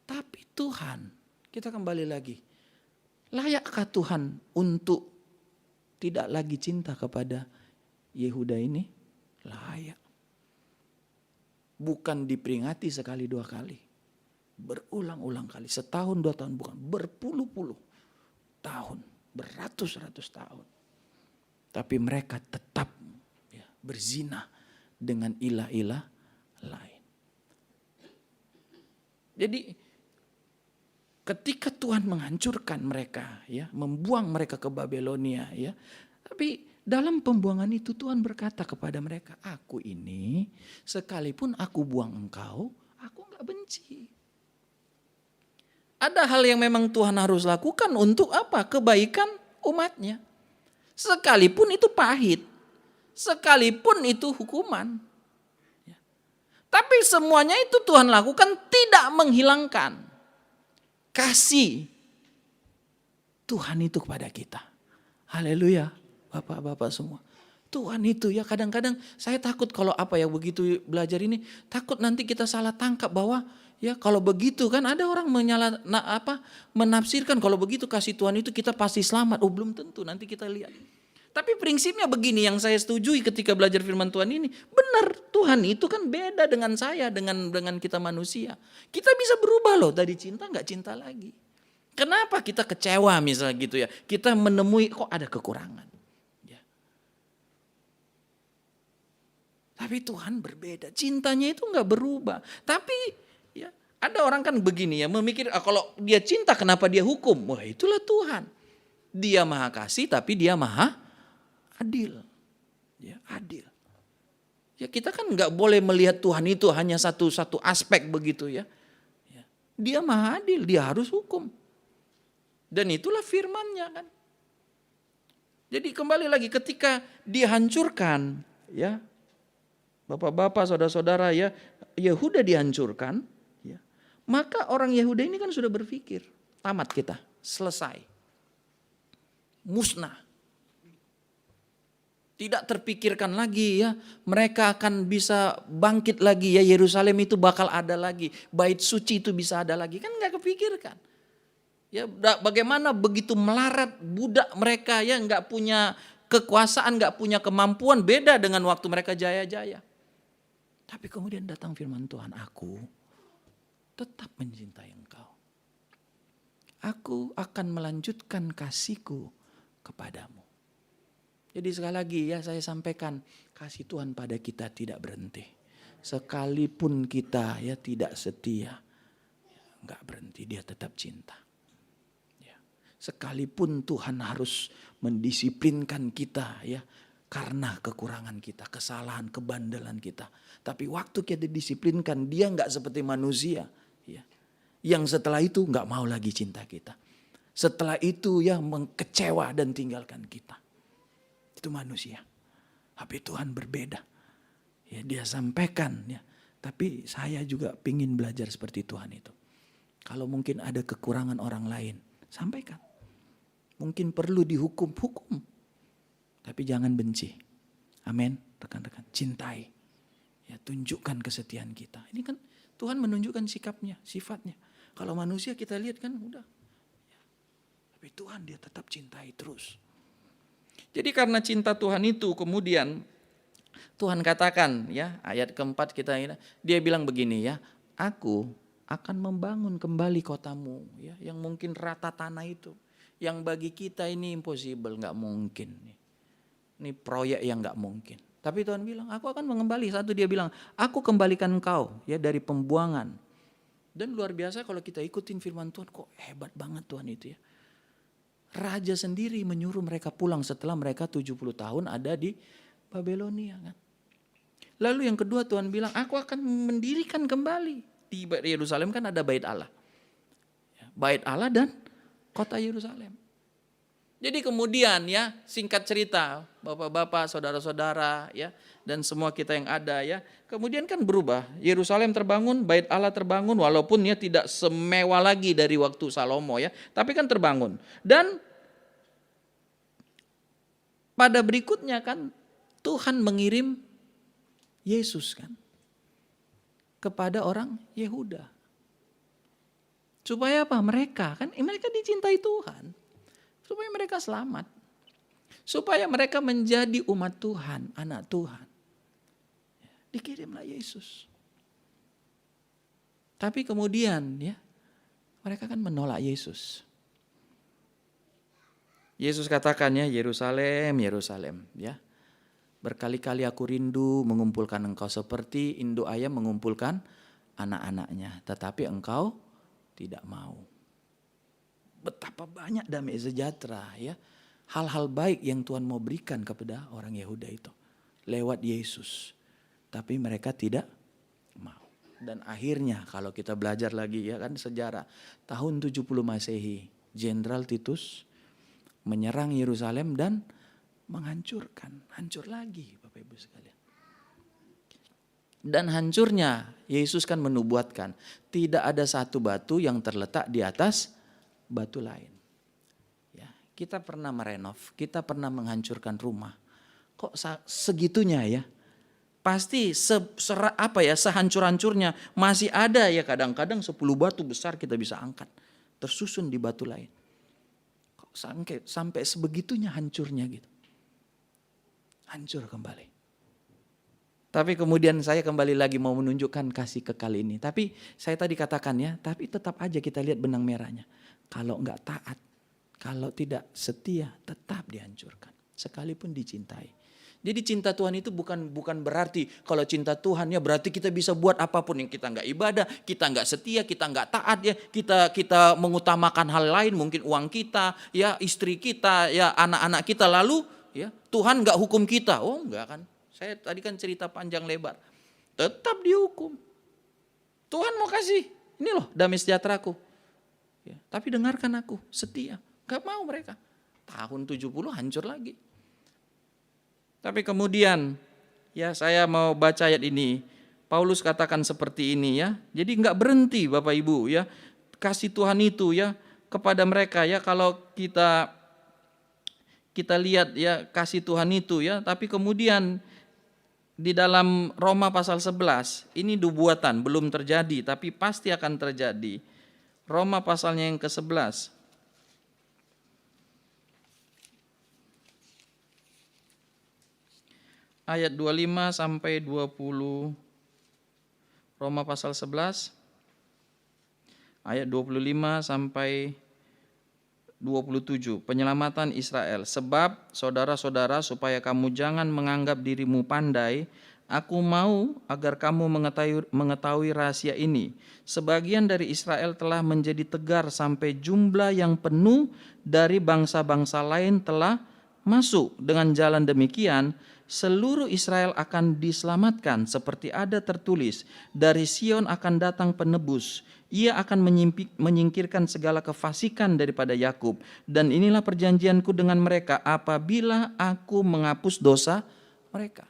Tapi Tuhan, kita kembali lagi, layakkah Tuhan untuk tidak lagi cinta kepada Yehuda ini? Layak. Bukan diperingati sekali dua kali, berulang-ulang kali, setahun dua tahun, bukan berpuluh-puluh tahun, beratus-ratus tahun. Tapi mereka tetap ya, berzina dengan ilah-ilah lain. Jadi ketika Tuhan menghancurkan mereka, ya, membuang mereka ke Babelonia, ya. Tapi dalam pembuangan itu Tuhan berkata kepada mereka, aku ini sekalipun aku buang engkau, aku enggak benci. Ada hal yang memang Tuhan harus lakukan untuk apa? Kebaikan umatnya. Sekalipun itu pahit, sekalipun itu hukuman. Tapi semuanya itu Tuhan lakukan tidak menghilangkan kasih Tuhan itu kepada kita. Haleluya, Bapak-bapak semua. Tuhan itu ya kadang-kadang saya takut kalau begitu belajar ini, takut nanti kita salah tangkap bahwa ya kalau begitu kan ada orang menafsirkan kalau begitu kasih Tuhan itu kita pasti selamat. Oh belum tentu, nanti kita lihat. Tapi prinsipnya begini yang saya setujui ketika belajar firman Tuhan ini. Benar, Tuhan itu kan beda dengan saya, dengan kita manusia. Kita bisa berubah loh, tadi cinta nggak cinta lagi. Kenapa kita kecewa misalnya gitu ya. Kita menemui kok ada kekurangan. Ya. Tapi Tuhan berbeda, cintanya itu nggak berubah. Tapi ya ada orang kan begini ya, memikir kalau dia cinta kenapa dia hukum. Wah itulah Tuhan. Dia maha kasih tapi dia maha adil, ya adil. Ya kita kan nggak boleh melihat Tuhan itu hanya satu aspek begitu ya. Dia maha adil, dia harus hukum. Dan itulah firman-Nya kan. Jadi kembali lagi ketika dihancurkan, ya Bapak-bapak, saudara-saudara ya, Yehuda dihancurkan, ya, maka orang Yehuda ini kan sudah berpikir, tamat kita, selesai, musnah. Tidak terpikirkan lagi ya, mereka akan bisa bangkit lagi ya, Yerusalem itu bakal ada lagi, bait suci itu bisa ada lagi, kan nggak kepikirkan. Ya bagaimana begitu melarat budak mereka ya, nggak punya kekuasaan, nggak punya kemampuan, beda dengan waktu mereka jaya-jaya. Tapi kemudian datang firman Tuhan, aku tetap mencintai engkau. Aku akan melanjutkan kasihku kepadamu. Jadi sekali lagi ya saya sampaikan, kasih Tuhan pada kita tidak berhenti. Sekalipun kita ya tidak setia, enggak berhenti, dia tetap cinta. Ya. Sekalipun Tuhan harus mendisiplinkan kita ya, karena kekurangan kita, kesalahan, kebandelan kita. Tapi waktu kita disiplinkan, dia enggak seperti manusia. Ya. Yang setelah itu enggak mau lagi cinta kita. Setelah itu ya mengecewa dan tinggalkan kita. Itu manusia. Tapi Tuhan berbeda. Ya, dia sampaikan ya. Tapi saya juga pingin belajar seperti Tuhan itu. Kalau mungkin ada kekurangan orang lain, sampaikan. Mungkin perlu dihukum, hukum. Tapi jangan benci. Amin, rekan-rekan. Cintai. Ya, tunjukkan kesetiaan kita. Ini kan Tuhan menunjukkan sikapnya, sifatnya. Kalau manusia kita lihat kan udah. Ya. Tapi Tuhan dia tetap cintai terus. Jadi karena cinta Tuhan itu kemudian Tuhan katakan ya, ayat keempat kita ini, dia bilang begini ya, aku akan membangun kembali kotamu ya, yang mungkin rata tanah itu, yang bagi kita ini impossible, nggak mungkin. Ini proyek yang nggak mungkin. Tapi Tuhan bilang, aku akan mengembali. Satu dia bilang, aku kembalikan engkau ya dari pembuangan. Dan luar biasa kalau kita ikutin firman Tuhan, kok hebat banget Tuhan itu ya. Raja sendiri menyuruh mereka pulang setelah mereka 70 tahun ada di Babelonia kan. Lalu yang kedua Tuhan bilang, aku akan mendirikan kembali. Di Yerusalem kan ada bait Allah. Bait Allah dan kota Yerusalem. Jadi kemudian ya, singkat cerita, bapak-bapak, saudara-saudara ya, dan semua kita yang ada ya, kemudian kan berubah. Yerusalem terbangun, bait Allah terbangun, walaupun ya tidak semewah lagi dari waktu Salomo ya, tapi kan terbangun. Dan pada berikutnya kan Tuhan mengirim Yesus kan kepada orang Yehuda. Supaya apa? Mereka dicintai Tuhan. Supaya mereka selamat. Supaya mereka menjadi umat Tuhan, anak Tuhan. Dikirimlah Yesus. Tapi kemudian ya, mereka kan menolak Yesus. Yesus katakan ya, Yerusalem, Yerusalem ya. Berkali-kali aku rindu mengumpulkan engkau seperti induk ayam mengumpulkan anak-anaknya. Tetapi engkau tidak mau. Betapa banyak damai sejahtera ya. Hal-hal baik yang Tuhan mau berikan kepada orang Yehuda itu. Lewat Yesus. Tapi mereka tidak mau. Dan akhirnya kalau kita belajar lagi ya kan sejarah. Tahun 70 Masehi. Jenderal Titus menyerang Yerusalem dan menghancurkan. Hancur lagi Bapak Ibu sekalian. Dan hancurnya Yesus kan menubuatkan. Tidak ada satu batu yang terletak di atas batu lain. Ya, kita pernah merenov, kita pernah menghancurkan rumah. Kok segitunya ya? Pasti sehancur-hancurnya masih ada ya kadang-kadang 10 batu besar kita bisa angkat. Tersusun di batu lain. Kok sampai sebegitunya hancurnya gitu. Hancur kembali. Tapi kemudian saya kembali lagi mau menunjukkan kasih kekal ini. Tapi saya tadi katakan ya, tapi tetap aja kita lihat benang merahnya. Kalau enggak taat, kalau tidak setia, tetap dihancurkan. Sekalipun dicintai. Jadi cinta Tuhan itu bukan berarti kalau cinta Tuhan ya berarti kita bisa buat apapun yang kita enggak ibadah, kita enggak setia, kita enggak taat ya, kita mengutamakan hal lain, mungkin uang kita, ya istri kita, ya anak-anak kita lalu ya Tuhan enggak hukum kita. Oh enggak kan. Saya tadi kan cerita panjang lebar. Tetap dihukum. Tuhan mau kasih. Ini loh damai sejahteraku. Ya, tapi dengarkan aku, setia. Gak mau mereka. Tahun 70 hancur lagi. Tapi kemudian ya saya mau baca ayat ini. Paulus katakan seperti ini ya. Jadi gak berhenti Bapak Ibu ya. Kasih Tuhan itu ya kepada mereka ya. Kalau kita lihat ya kasih Tuhan itu ya. Tapi kemudian di dalam Roma pasal 11, ini nubuatan, belum terjadi, tapi pasti akan terjadi. Roma pasalnya yang ke-11. Ayat 25 sampai 20. Roma pasal 11. Ayat 25 sampai 27, penyelamatan Israel. Sebab saudara-saudara supaya kamu jangan menganggap dirimu pandai, aku mau agar kamu mengetahui rahasia ini. Sebagian dari Israel telah menjadi tegar sampai jumlah yang penuh dari bangsa-bangsa lain telah masuk. Dengan jalan demikian, seluruh Israel akan diselamatkan seperti ada tertulis, dari Sion akan datang penebus. Ia akan menyingkirkan segala kefasikan daripada Yakub. Dan inilah perjanjianku dengan mereka apabila aku menghapus dosa mereka.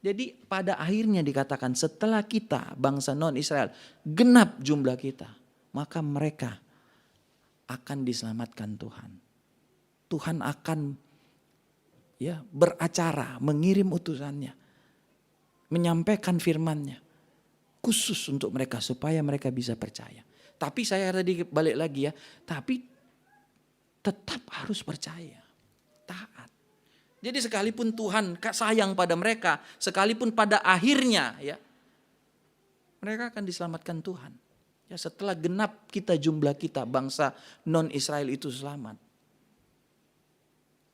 Jadi pada akhirnya dikatakan setelah kita bangsa non-Israel genap jumlah kita, maka mereka akan diselamatkan Tuhan. Tuhan akan ya beracara, mengirim utusannya, menyampaikan firman-Nya khusus untuk mereka supaya mereka bisa percaya. Tapi saya tadi balik lagi ya, tapi tetap harus percaya, taat. Jadi sekalipun Tuhan sayang pada mereka, sekalipun pada akhirnya ya mereka akan diselamatkan Tuhan. Ya setelah genap kita jumlah kita bangsa non-Israel itu selamat.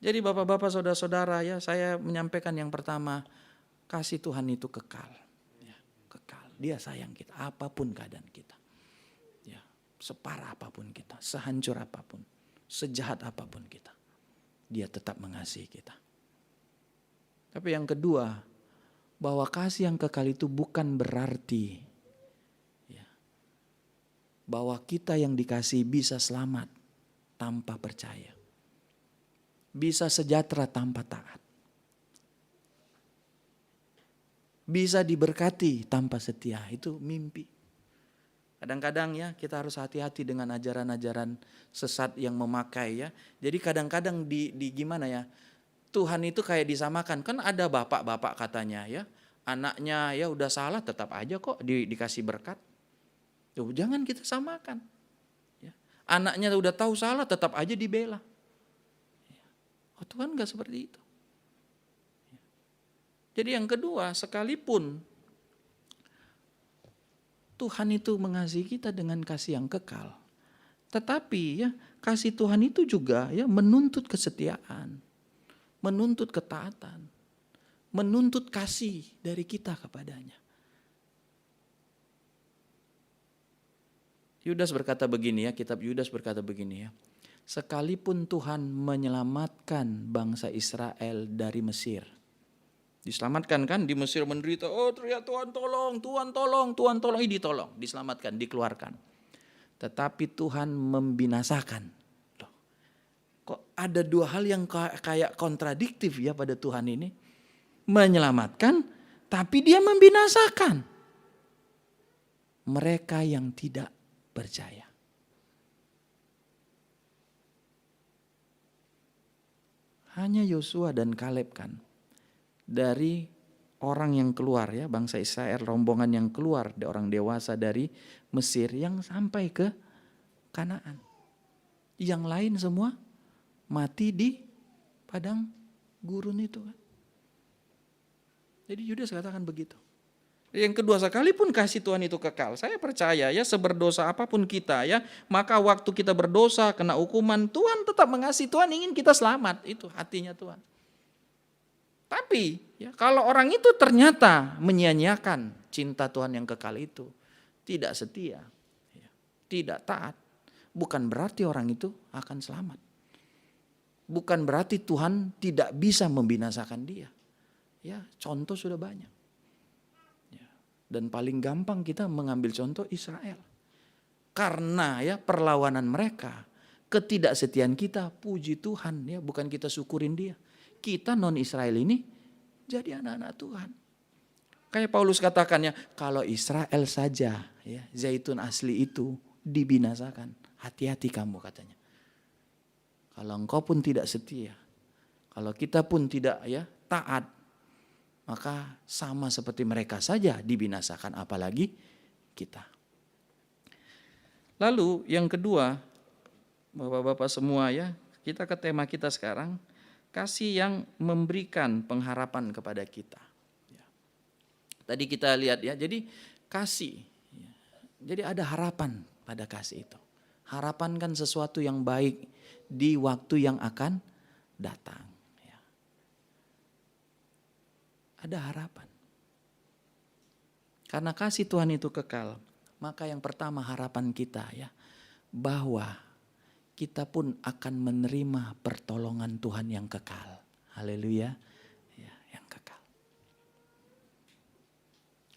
Jadi bapak-bapak, saudara-saudara ya, saya menyampaikan yang pertama, kasih Tuhan itu kekal. Ya, kekal. Dia sayang kita, apapun keadaan kita. Ya, separah apapun kita, sehancur apapun, sejahat apapun kita. Dia tetap mengasihi kita. Tapi yang kedua, bahwa kasih yang kekal itu bukan berarti ya, bahwa kita yang dikasihi bisa selamat tanpa percaya. Bisa sejahtera tanpa taat. Bisa diberkati tanpa setia, itu mimpi. Kadang-kadang ya kita harus hati-hati dengan ajaran-ajaran sesat yang memakai ya. Jadi kadang-kadang di gimana ya, Tuhan itu kayak disamakan. Kan ada bapak-bapak katanya ya, anaknya ya udah salah tetap aja kok dikasih berkat. Tuh, jangan kita samakan. Ya. Anaknya udah tahu salah tetap aja dibela. Oh, Tuhan enggak seperti itu. Jadi yang kedua, sekalipun Tuhan itu mengasihi kita dengan kasih yang kekal, tetapi ya kasih Tuhan itu juga ya menuntut kesetiaan, menuntut ketaatan, menuntut kasih dari kita kepadanya. Yudas berkata begini ya, kitab Yudas berkata begini ya. sekalipun Tuhan menyelamatkan bangsa Israel dari Mesir. Diselamatkan kan, di Mesir menderita, oh teriak Tuhan tolong, Tuhan tolong, Tuhan tolong, ini ditolong, diselamatkan, dikeluarkan. Tetapi Tuhan membinasakan. Loh, kok ada dua hal yang kayak kontradiktif ya pada Tuhan ini. Menyelamatkan, tapi dia membinasakan mereka yang tidak percaya. Hanya Yosua dan Kaleb kan dari orang yang keluar ya, bangsa Israel, rombongan yang keluar, orang dewasa dari Mesir yang sampai ke Kanaan. Yang lain semua mati di padang gurun itu kan. Jadi Yudas katakan begitu. Yang kedua, sekalipun kasih Tuhan itu kekal, saya percaya ya, seberdosa apapun kita ya, maka waktu kita berdosa kena hukuman, Tuhan tetap mengasihi, Tuhan ingin kita selamat, itu hatinya Tuhan. Tapi ya, kalau orang itu ternyata menyia-nyiakan cinta Tuhan yang kekal itu, tidak setia, ya, tidak taat, bukan berarti orang itu akan selamat. Bukan berarti Tuhan tidak bisa membinasakan dia. Ya, contoh sudah banyak. Ya, dan paling gampang kita mengambil contoh Israel. Karena ya perlawanan mereka, ketidaksetiaan kita, puji Tuhan ya, bukan kita syukurin dia. Kita non Israel ini jadi anak-anak Tuhan. Kayak Paulus katakan ya, kalau Israel saja ya, zaitun asli itu dibinasakan, hati-hati kamu katanya. Kalau engkau pun tidak setia, kalau kita pun tidak ya taat, maka sama seperti mereka saja dibinasakan, apalagi kita. Lalu yang kedua, Bapak-bapak semua ya, kita ke tema kita sekarang, kasih yang memberikan pengharapan kepada kita. Tadi kita lihat ya, jadi kasih, jadi ada harapan pada kasih itu. Harapan kan sesuatu yang baik di waktu yang akan datang. Ada harapan. Karena kasih Tuhan itu kekal, maka yang pertama harapan kita ya, bahwa kita pun akan menerima pertolongan Tuhan yang kekal. Haleluya, ya, yang kekal.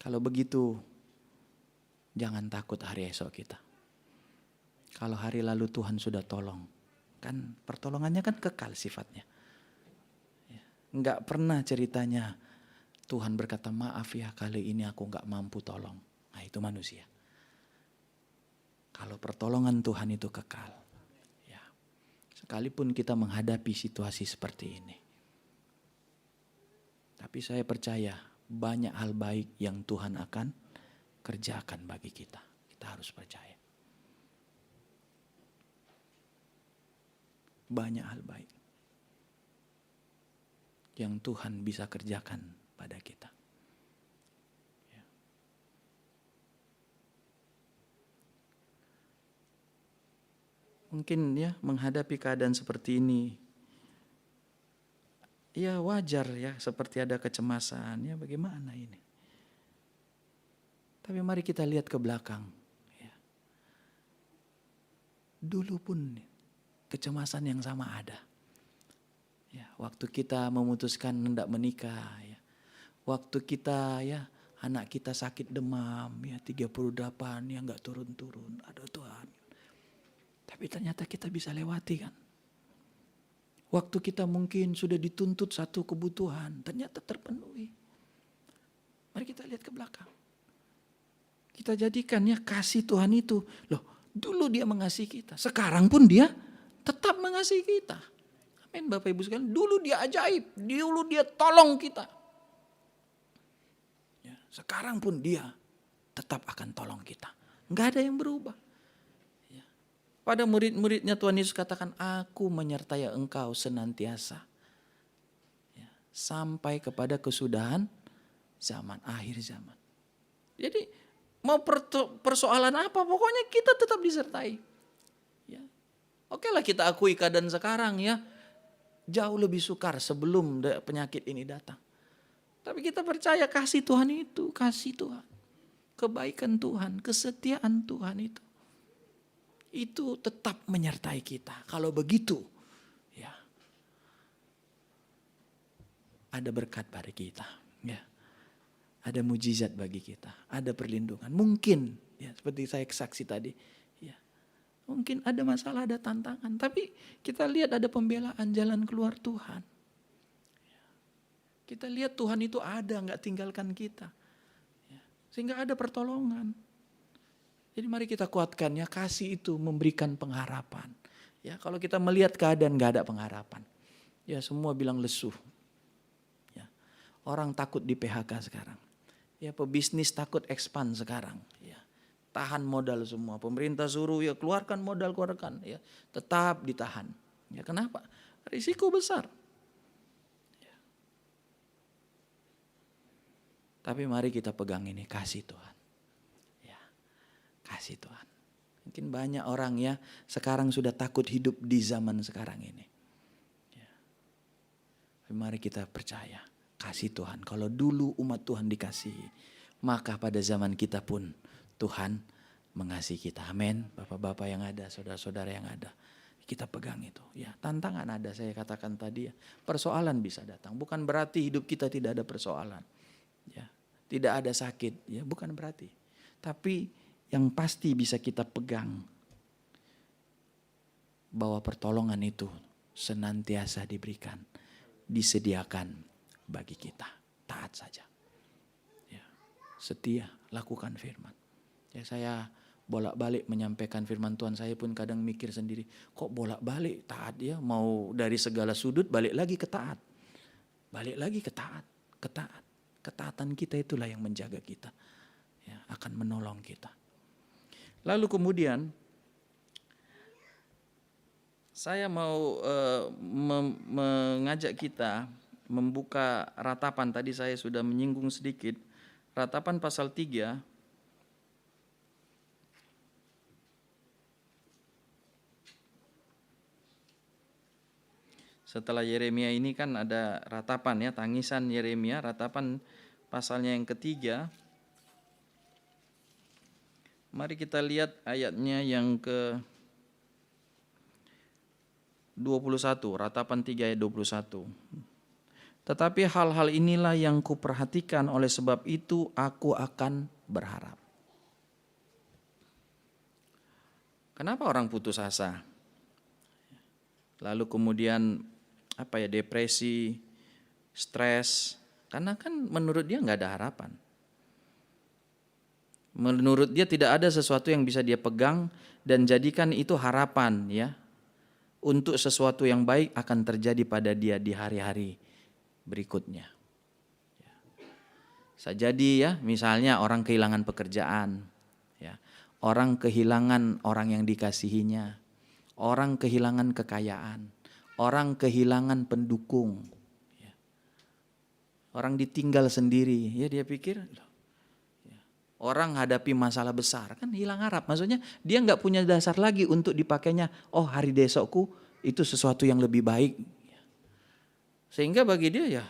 Kalau begitu, jangan takut hari esok kita. Kalau hari lalu Tuhan sudah tolong, kan pertolongannya kan kekal sifatnya. Enggak pernah ceritanya Tuhan berkata, maaf ya kali ini aku gak mampu tolong. Nah itu manusia. Kalau pertolongan Tuhan itu kekal. Ya, sekalipun kita menghadapi situasi seperti ini. Tapi saya percaya banyak hal baik yang Tuhan akan kerjakan bagi kita. Kita harus percaya. Banyak hal baik yang Tuhan bisa kerjakan pada kita. Ya. Mungkin ya menghadapi keadaan seperti ini, ya wajar ya seperti ada kecemasan, ya bagaimana ini. Tapi mari kita lihat ke belakang. Ya. Dulu pun kecemasan yang sama ada. Ya, waktu kita memutuskan hendak menikah, ya. Waktu kita ya anak kita sakit demam ya 38 ya nggak turun-turun, aduh Tuhan. Tapi ternyata kita bisa lewati kan. Waktu kita mungkin sudah dituntut satu kebutuhan, ternyata terpenuhi. Mari kita lihat ke belakang. Kita jadikan ya kasih Tuhan itu, loh dulu dia mengasihi kita, sekarang pun dia tetap mengasihi kita. Amin Bapak Ibu sekalian, dulu dia ajaib, dulu dia tolong kita. Sekarang pun dia tetap akan tolong kita. Enggak ada yang berubah. Ya. Pada murid-muridnya Tuhan Yesus katakan, aku menyertai engkau senantiasa. Ya. Sampai kepada kesudahan zaman, akhir zaman. Jadi mau persoalan apa, pokoknya kita tetap disertai. Ya. Oke lah kita akui keadaan sekarang ya. Jauh lebih sukar sebelum penyakit ini datang. Tapi kita percaya kasih Tuhan itu, kasih Tuhan. Kebaikan Tuhan, kesetiaan Tuhan itu. itu tetap menyertai kita. Kalau begitu, ya, ada berkat bagi kita, ya. Ada mujizat bagi kita, ada perlindungan. Mungkin, ya, seperti saya saksi tadi, ya, mungkin ada masalah, ada tantangan, tapi kita lihat ada pembelaan jalan keluar Tuhan. Ya. Kita lihat Tuhan itu ada, nggak tinggalkan kita, ya. Sehingga ada pertolongan. Jadi mari kita kuatkan, ya, kasih itu memberikan pengharapan. Ya, kalau kita melihat keadaan nggak ada pengharapan, ya semua bilang lesu. Ya. Orang takut di PHK sekarang. Ya, pebisnis takut expand sekarang, ya. Tahan modal semua. Pemerintah suruh, ya, keluarkan modal, keluarkan, ya. Tetap ditahan. Ya, kenapa? Risiko besar. Ya. Tapi mari kita pegang ini, kasih Tuhan. Ya, kasih Tuhan. Mungkin banyak orang, ya, sekarang sudah takut hidup di zaman sekarang ini. Ya. Tapi mari kita percaya. Kasih Tuhan. Kalau dulu umat Tuhan dikasihi, maka pada zaman kita pun Tuhan mengasihi kita. Amin. Bapak-bapak yang ada, saudara-saudara yang ada, kita pegang itu. Ya, tantangan ada, saya katakan tadi, ya. Persoalan bisa datang. Bukan berarti hidup kita tidak ada persoalan. Ya, tidak ada sakit. Ya, bukan berarti. Tapi yang pasti bisa kita pegang bahwa pertolongan itu senantiasa diberikan, disediakan bagi kita. Taat saja, ya, setia, lakukan firman. Ya, saya bolak-balik menyampaikan firman Tuhan, saya pun kadang mikir sendiri, kok bolak-balik taat, ya, mau dari segala sudut balik lagi ke taat. Balik lagi ke taat, ke taat. Ketaatan kita itulah yang menjaga kita, ya, akan menolong kita. Lalu kemudian saya mau mengajak kita membuka Ratapan. Tadi saya sudah menyinggung sedikit. Ratapan pasal 3. Setelah Yeremia ini kan ada ratapan, ya, tangisan Yeremia, ratapan pasalnya yang ketiga. Mari kita lihat ayatnya yang ke 21, ratapan 3 ayat 21. Tetapi hal-hal inilah yang kuperhatikan, oleh sebab itu aku akan berharap. Kenapa orang putus asa? Lalu kemudian depresi, stres, karena kan menurut dia nggak ada harapan. Menurut dia tidak ada sesuatu yang bisa dia pegang dan jadikan itu harapan, ya, untuk sesuatu yang baik akan terjadi pada dia di hari-hari berikutnya. Ya. Bisa jadi, ya, misalnya orang kehilangan pekerjaan, ya, orang kehilangan orang yang dikasihinya, orang kehilangan kekayaan, orang kehilangan pendukung, ya. Orang ditinggal sendiri, ya, dia pikir, ya, orang hadapi masalah besar, kan hilang harap. Maksudnya dia nggak punya dasar lagi untuk dipakainya, oh hari besokku itu sesuatu yang lebih baik. Sehingga bagi dia, ya,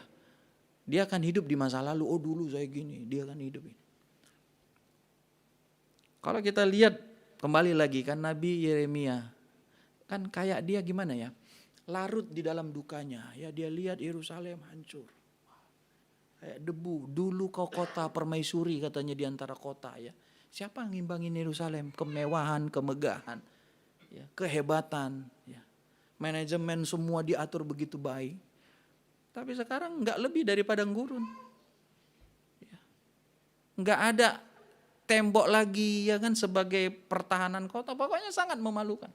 dia akan hidup di masa lalu. Oh dulu saya gini, dia akan hidup ini. Kalau kita lihat kembali lagi kan Nabi Yeremia, kan kayak dia gimana, ya, larut di dalam dukanya. Ya, dia lihat Yerusalem hancur, kayak debu. Dulu kau kota permaisuri katanya di antara kota, ya. Siapa yang ngimbangin Yerusalem? Kemewahan, kemegahan, ya, kehebatan, ya. Manajemen semua diatur begitu baik. Tapi sekarang nggak lebih dari padang gurun. Ya. Nggak ada tembok lagi, ya kan, sebagai pertahanan kota. Pokoknya sangat memalukan.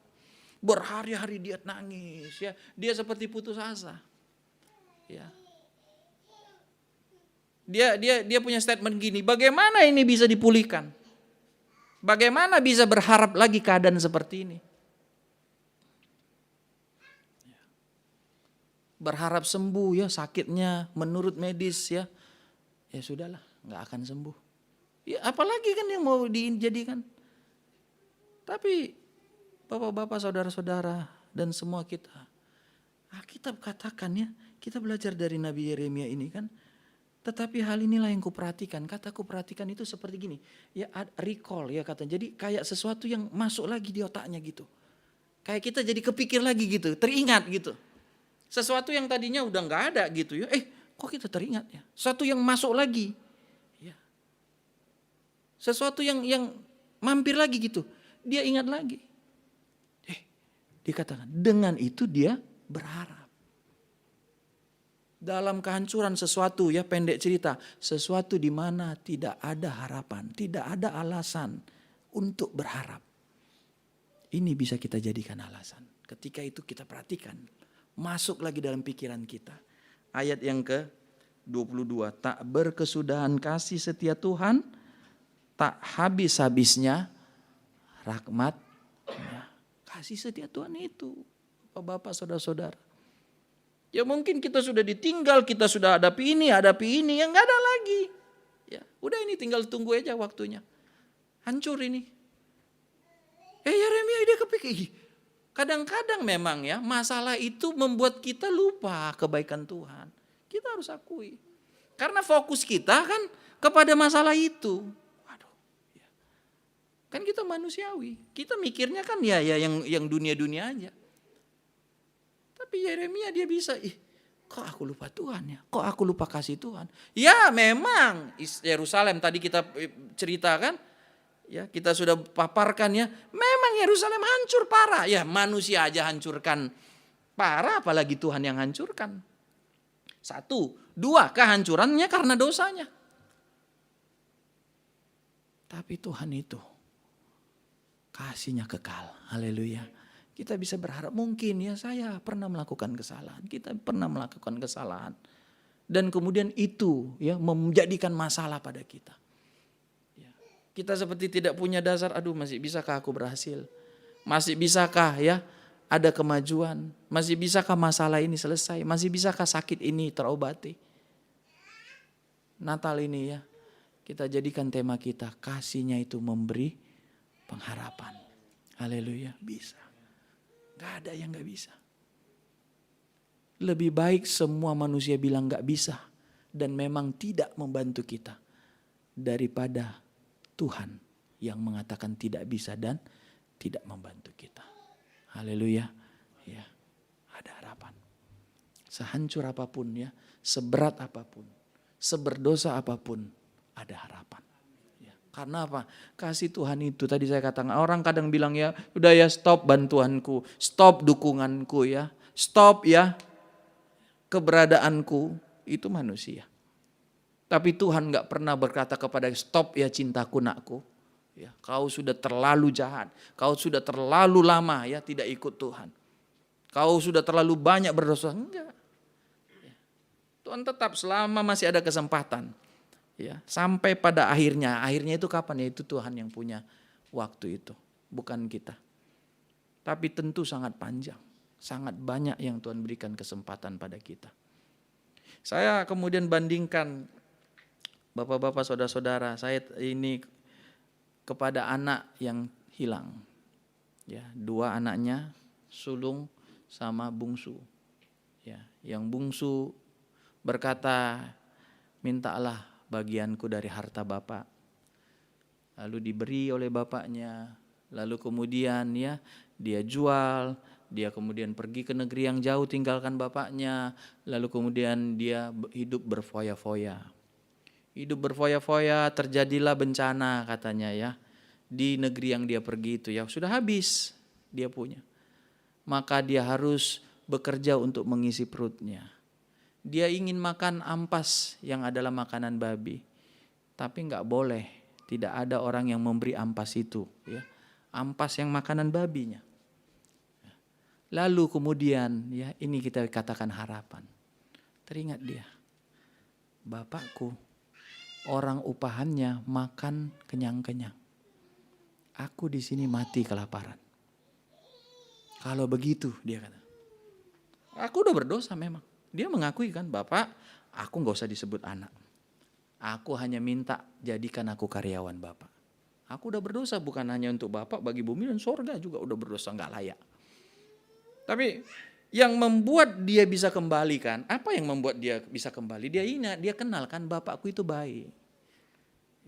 Berhari-hari dia nangis, ya. Dia seperti putus asa. Ya. Dia punya statement gini, bagaimana ini bisa dipulihkan? Bagaimana bisa berharap lagi keadaan seperti ini? Berharap sembuh, ya, sakitnya menurut medis, ya sudahlah, nggak akan sembuh. Ya, apalagi kan yang mau dijadikan. Tapi bapak-bapak, saudara-saudara, dan semua kita, Alkitab katakan, ya, kita belajar dari Nabi Yeremia ini kan, Tetapi hal inilah yang kuperhatikan. Kata kuperhatikan itu seperti gini. Ya recall ya kata. Jadi kayak sesuatu yang masuk lagi di otaknya gitu. Kayak kita jadi kepikir lagi gitu. Teringat gitu. Sesuatu yang tadinya udah gak ada gitu ya. Kok kita teringat ya. Sesuatu yang masuk lagi. Ya. Sesuatu yang mampir lagi gitu. Dia ingat lagi. Dikatakan dengan itu dia berharap. Dalam kehancuran sesuatu ya pendek cerita. Sesuatu di mana tidak ada harapan. Tidak ada alasan untuk berharap. Ini bisa kita jadikan alasan. Ketika itu kita perhatikan. Masuk lagi dalam pikiran kita. Ayat yang ke-22. Tak berkesudahan kasih setia Tuhan. Tak habis-habisnya rahmat-Nya. Kasih setia Tuhan itu. Bapak, saudara-saudara. Ya mungkin kita sudah ditinggal, kita sudah hadapi ini, ya nggak ada lagi. Ya, udah ini tinggal tunggu aja waktunya. Hancur ini. Yeremia dia kepikir. Kadang-kadang memang ya masalah itu membuat kita lupa kebaikan Tuhan. Kita harus akui. Karena fokus kita kan kepada masalah itu. Waduh. Ya. Kan kita manusiawi. Kita mikirnya kan ya yang dunia-dunia aja. Tapi Yeremia dia bisa, kok aku lupa Tuhan ya? Kok aku lupa kasih Tuhan? Ya memang Yerusalem tadi kita ceritakan, ya kita sudah paparkan ya. Memang Yerusalem hancur parah. Ya manusia aja hancurkan parah, apalagi Tuhan yang hancurkan. 1, 2 kehancurannya karena dosanya. Tapi Tuhan itu kasihnya kekal. Haleluya. Kita bisa berharap mungkin ya saya pernah melakukan kesalahan. Kita pernah melakukan kesalahan. Dan kemudian itu ya menjadikan masalah pada kita. Ya. Kita seperti tidak punya dasar. Aduh masih bisakah aku berhasil? Masih bisakah ya ada kemajuan? Masih bisakah masalah ini selesai? Masih bisakah sakit ini terobati? Natal ini ya kita jadikan tema kita. Kasihnya itu memberi pengharapan. Haleluya, bisa. Gak ada yang gak bisa. Lebih baik semua manusia bilang gak bisa. Dan memang tidak membantu kita. Daripada Tuhan yang mengatakan tidak bisa dan tidak membantu kita. Haleluya. Ya, ada harapan. Sehancur apapun ya. Seberat apapun. Seberdosa apapun. Ada harapan. Karena apa? Kasih Tuhan itu tadi saya katakan orang kadang bilang ya udah ya stop bantuanku, stop dukunganku ya, stop ya keberadaanku, itu manusia. Tapi Tuhan gak pernah berkata kepada stop ya cintaku nakku. Ya, kau sudah terlalu jahat, kau sudah terlalu lama ya tidak ikut Tuhan. Kau sudah terlalu banyak berdosa, enggak. Tuhan tetap selama masih ada kesempatan. Ya, sampai pada akhirnya itu kapan ya itu Tuhan yang punya waktu itu, bukan kita. Tapi tentu sangat panjang, sangat banyak yang Tuhan berikan kesempatan pada kita. Saya kemudian bandingkan bapak-bapak saudara-saudara, saya ini kepada anak yang hilang. Ya, 2 anaknya, sulung sama bungsu. Ya, yang bungsu berkata, mintalah bagianku dari harta bapak. Lalu diberi oleh bapaknya. Lalu kemudian ya dia jual. Dia kemudian pergi ke negeri yang jauh tinggalkan bapaknya. Lalu kemudian dia hidup berfoya-foya. Hidup berfoya-foya, terjadilah bencana katanya ya. Di negeri yang dia pergi itu ya sudah habis dia punya. Maka dia harus bekerja untuk mengisi perutnya. Dia ingin makan ampas yang adalah makanan babi. Tapi enggak boleh. Tidak ada orang yang memberi ampas itu. Ya. Ampas yang makanan babinya. Lalu kemudian ya ini kita katakan harapan. Teringat dia. Bapakku orang upahannya makan kenyang-kenyang. Aku di sini mati kelaparan. Kalau begitu dia kata. Aku udah berdosa memang. Dia mengakui kan, Bapak, aku gak usah disebut anak. Aku hanya minta jadikan aku karyawan Bapak. Aku udah berdosa bukan hanya untuk Bapak, bagi bumi dan sorga juga udah berdosa gak layak. Tapi Yang membuat dia bisa kembali kan? Apa yang membuat dia bisa kembali? Dia ingat, dia kenal kan bapakku itu baik.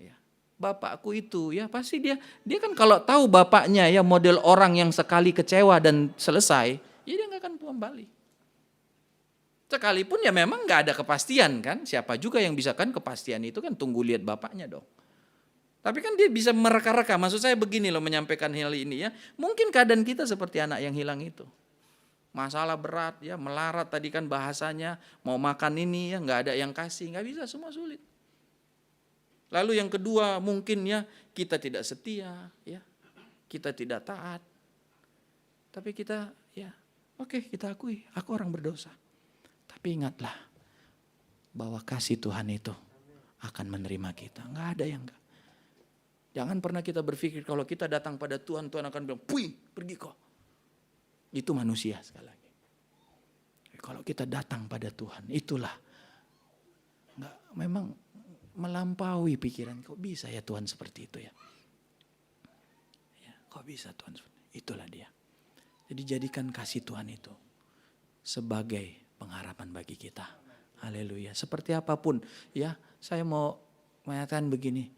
Ya, bapakku itu ya pasti dia kan kalau tahu bapaknya ya model orang yang sekali kecewa dan selesai, ya dia nggak akan kembali. Sekalipun ya memang nggak ada kepastian kan, siapa juga yang bisa kan kepastian itu kan tunggu lihat bapaknya dong. Tapi kan dia bisa mereka-reka, maksud saya begini loh menyampaikan hal ini ya. Mungkin keadaan kita seperti anak yang hilang itu. Masalah berat ya, melarat tadi kan bahasanya, mau makan ini ya nggak ada yang kasih, nggak bisa, semua sulit. Lalu yang kedua mungkin ya kita tidak setia ya, kita tidak taat. Tapi kita ya oke, kita akui, aku orang berdosa. Tapi ingatlah bahwa kasih Tuhan itu akan menerima kita. Nggak ada yang enggak. Jangan pernah kita berpikir kalau kita datang pada Tuhan, Tuhan akan bilang, "Puih, pergi kok." Itu manusia sekali lagi. Kalau kita datang pada Tuhan, itulah enggak, memang melampaui pikiran. Kok bisa ya Tuhan seperti itu ya? Ya, kok bisa Tuhan seperti itu? Itulah dia. Jadi jadikan kasih Tuhan itu sebagai pengharapan bagi kita. Haleluya. Seperti apapun ya, saya mau mengatakan begini,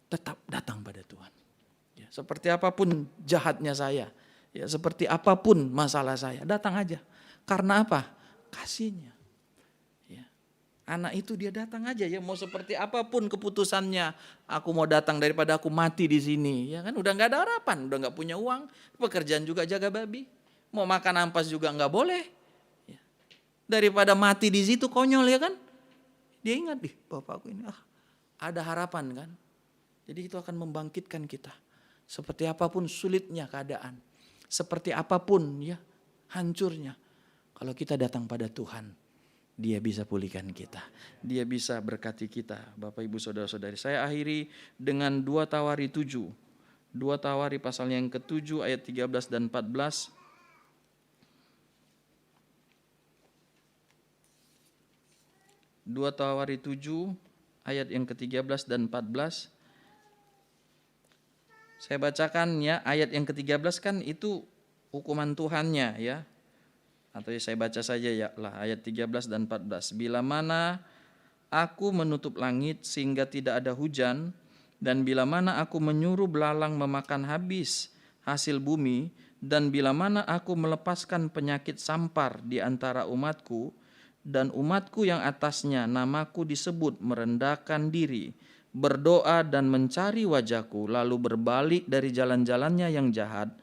tetap datang pada Tuhan. Ya, seperti apapun jahatnya saya, ya seperti apapun masalah saya, datang aja. Karena apa? Kasihnya. Ya. Anak itu dia datang aja ya, mau seperti apapun keputusannya, aku mau datang daripada aku mati di sini. Ya kan udah nggak ada harapan, udah nggak punya uang, pekerjaan juga jaga babi, mau makan ampas juga nggak boleh. Daripada mati di situ konyol ya kan. Dia ingat bapakku ini ada harapan kan. Jadi itu akan membangkitkan kita. Seperti apapun sulitnya keadaan. Seperti apapun ya hancurnya. Kalau kita datang pada Tuhan, Dia bisa pulihkan kita. Dia bisa berkati kita. Bapak Ibu Saudara-saudari, saya akhiri dengan 2 Tawari 7. 2 Tawari pasalnya yang ke-7 ayat 13 dan 14. 2 Tawari 7 ayat yang ke-13 dan 14. Saya bacakan ya, ayat yang ke-13 kan itu hukuman Tuhannya ya. Atau saya baca saja ya lah, ayat 13 dan 14. Bila mana aku menutup langit sehingga tidak ada hujan, dan bila mana aku menyuruh belalang memakan habis hasil bumi, dan bila mana aku melepaskan penyakit sampar di antara umatku, dan umatku yang atasnya namaku disebut merendahkan diri, berdoa dan mencari wajahku, lalu berbalik dari jalan-jalannya yang jahat,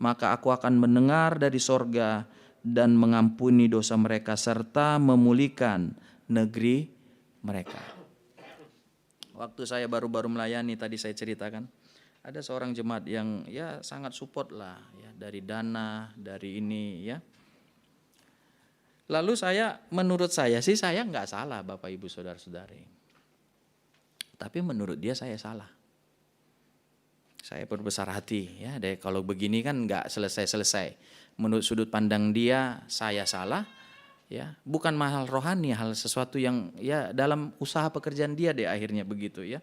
maka aku akan mendengar dari sorga dan mengampuni dosa mereka serta memulihkan negeri mereka. Waktu saya baru-baru melayani tadi saya ceritakan, ada seorang jemaat yang ya sangat support lah ya, dari dana, dari ini ya. Lalu menurut saya sih saya nggak salah Bapak Ibu Saudara-saudari. Tapi menurut dia saya salah. Saya berbesar hati ya, kalau begini kan nggak selesai-selesai. Menurut sudut pandang dia saya salah, ya bukan hal rohani, hal sesuatu yang ya dalam usaha pekerjaan dia deh akhirnya begitu ya.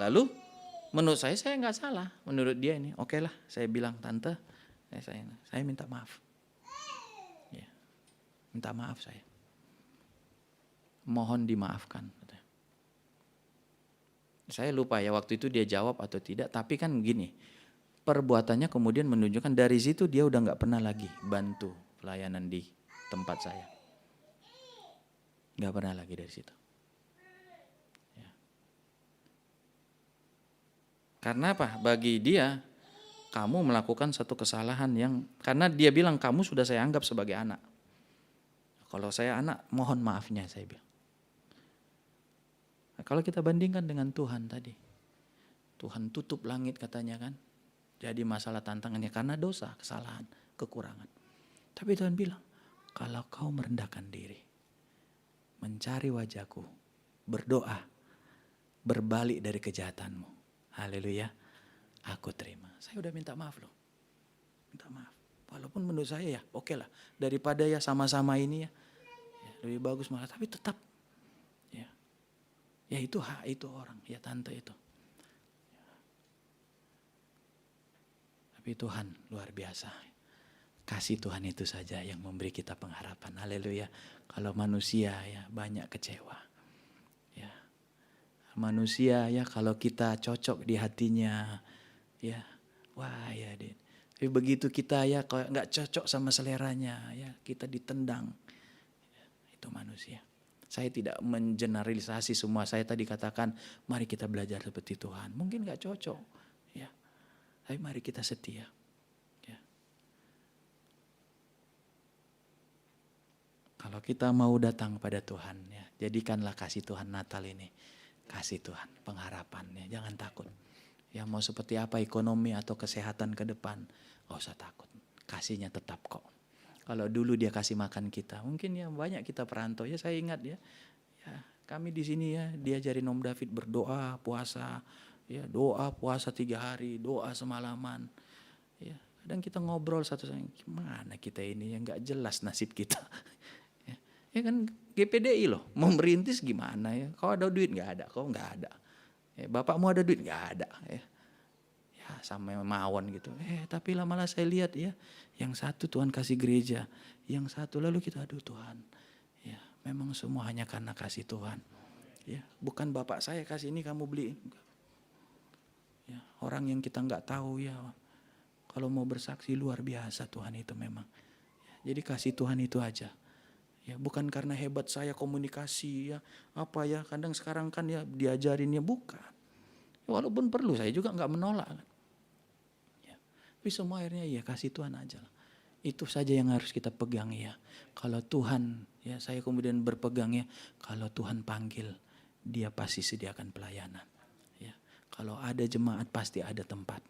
Lalu menurut saya nggak salah, menurut dia ini oke lah, saya bilang tante, saya minta maaf. Minta maaf saya. Mohon dimaafkan. Saya lupa ya waktu itu dia jawab atau tidak. Tapi kan gini, perbuatannya kemudian menunjukkan dari situ dia udah gak pernah lagi bantu pelayanan di tempat saya. Gak pernah lagi dari situ. Ya. Karena apa? Bagi dia, kamu melakukan satu kesalahan yang, karena dia bilang kamu sudah saya anggap sebagai anak. Kalau saya anak, mohon maafnya saya bilang. Nah, kalau kita bandingkan dengan Tuhan tadi. Tuhan tutup langit katanya kan. Jadi masalah tantangannya karena dosa, kesalahan, kekurangan. Tapi Tuhan bilang, kalau kau merendahkan diri, mencari wajahku, berdoa, berbalik dari kejahatanmu. Haleluya, aku terima. Saya udah minta maaf loh. Minta maaf. Walaupun menurut saya ya oke lah. Daripada ya sama-sama ini ya lebih bagus malah, tapi tetap ya itu hak itu orang, ya tante itu. Tapi Tuhan luar biasa. kasih Tuhan itu saja yang memberi kita pengharapan. Haleluya. Kalau manusia ya banyak kecewa. Ya. Manusia ya kalau kita cocok di hatinya ya, wah ya deh. Tapi begitu kita ya kalau nggak cocok sama seleranya ya kita ditendang. Ya, itu manusia. Saya tidak mengeneralisasi semua. Saya tadi katakan mari kita belajar seperti Tuhan. Mungkin gak cocok. Ya. Tapi mari kita setia. Ya. Kalau kita mau datang pada Tuhan. Ya, jadikanlah kasih Tuhan Natal ini. Kasih Tuhan pengharapan. Ya, jangan takut. Ya, mau seperti apa ekonomi atau kesehatan ke depan. Gak usah takut. Kasihnya tetap kok. Kalau dulu dia kasih makan kita, mungkin ya banyak kita perantau ya saya ingat ya kami di sini ya diajarin Om David berdoa puasa, ya doa puasa 3 hari, doa semalaman, ya kadang kita ngobrol satu sama gimana kita ini yang nggak jelas nasib kita, ya kan GPDI loh mau merintis gimana ya, kau ada duit nggak ada, kau nggak ada, ya, bapakmu ada duit nggak ada, ya sama mawon gitu. Tapi lama-lama saya lihat ya, yang satu Tuhan kasih gereja, yang satu lalu kita aduh Tuhan. Ya, memang semua hanya karena kasih Tuhan. Ya, bukan bapak saya kasih ini kamu beli. Ya, orang yang kita nggak tahu ya. Kalau mau bersaksi luar biasa Tuhan itu memang. Ya, jadi kasih Tuhan itu aja. Ya, bukan karena hebat saya komunikasi ya, apa ya, kadang sekarang kan ya diajarinnya bukan. Ya, walaupun perlu saya juga nggak menolak kan. Tapi semua akhirnya ya kasih Tuhan aja lah. Itu saja yang harus kita pegang ya. Kalau Tuhan ya saya kemudian berpegang ya. Kalau Tuhan panggil dia pasti sediakan pelayanan. Ya. Kalau ada jemaat pasti ada tempat.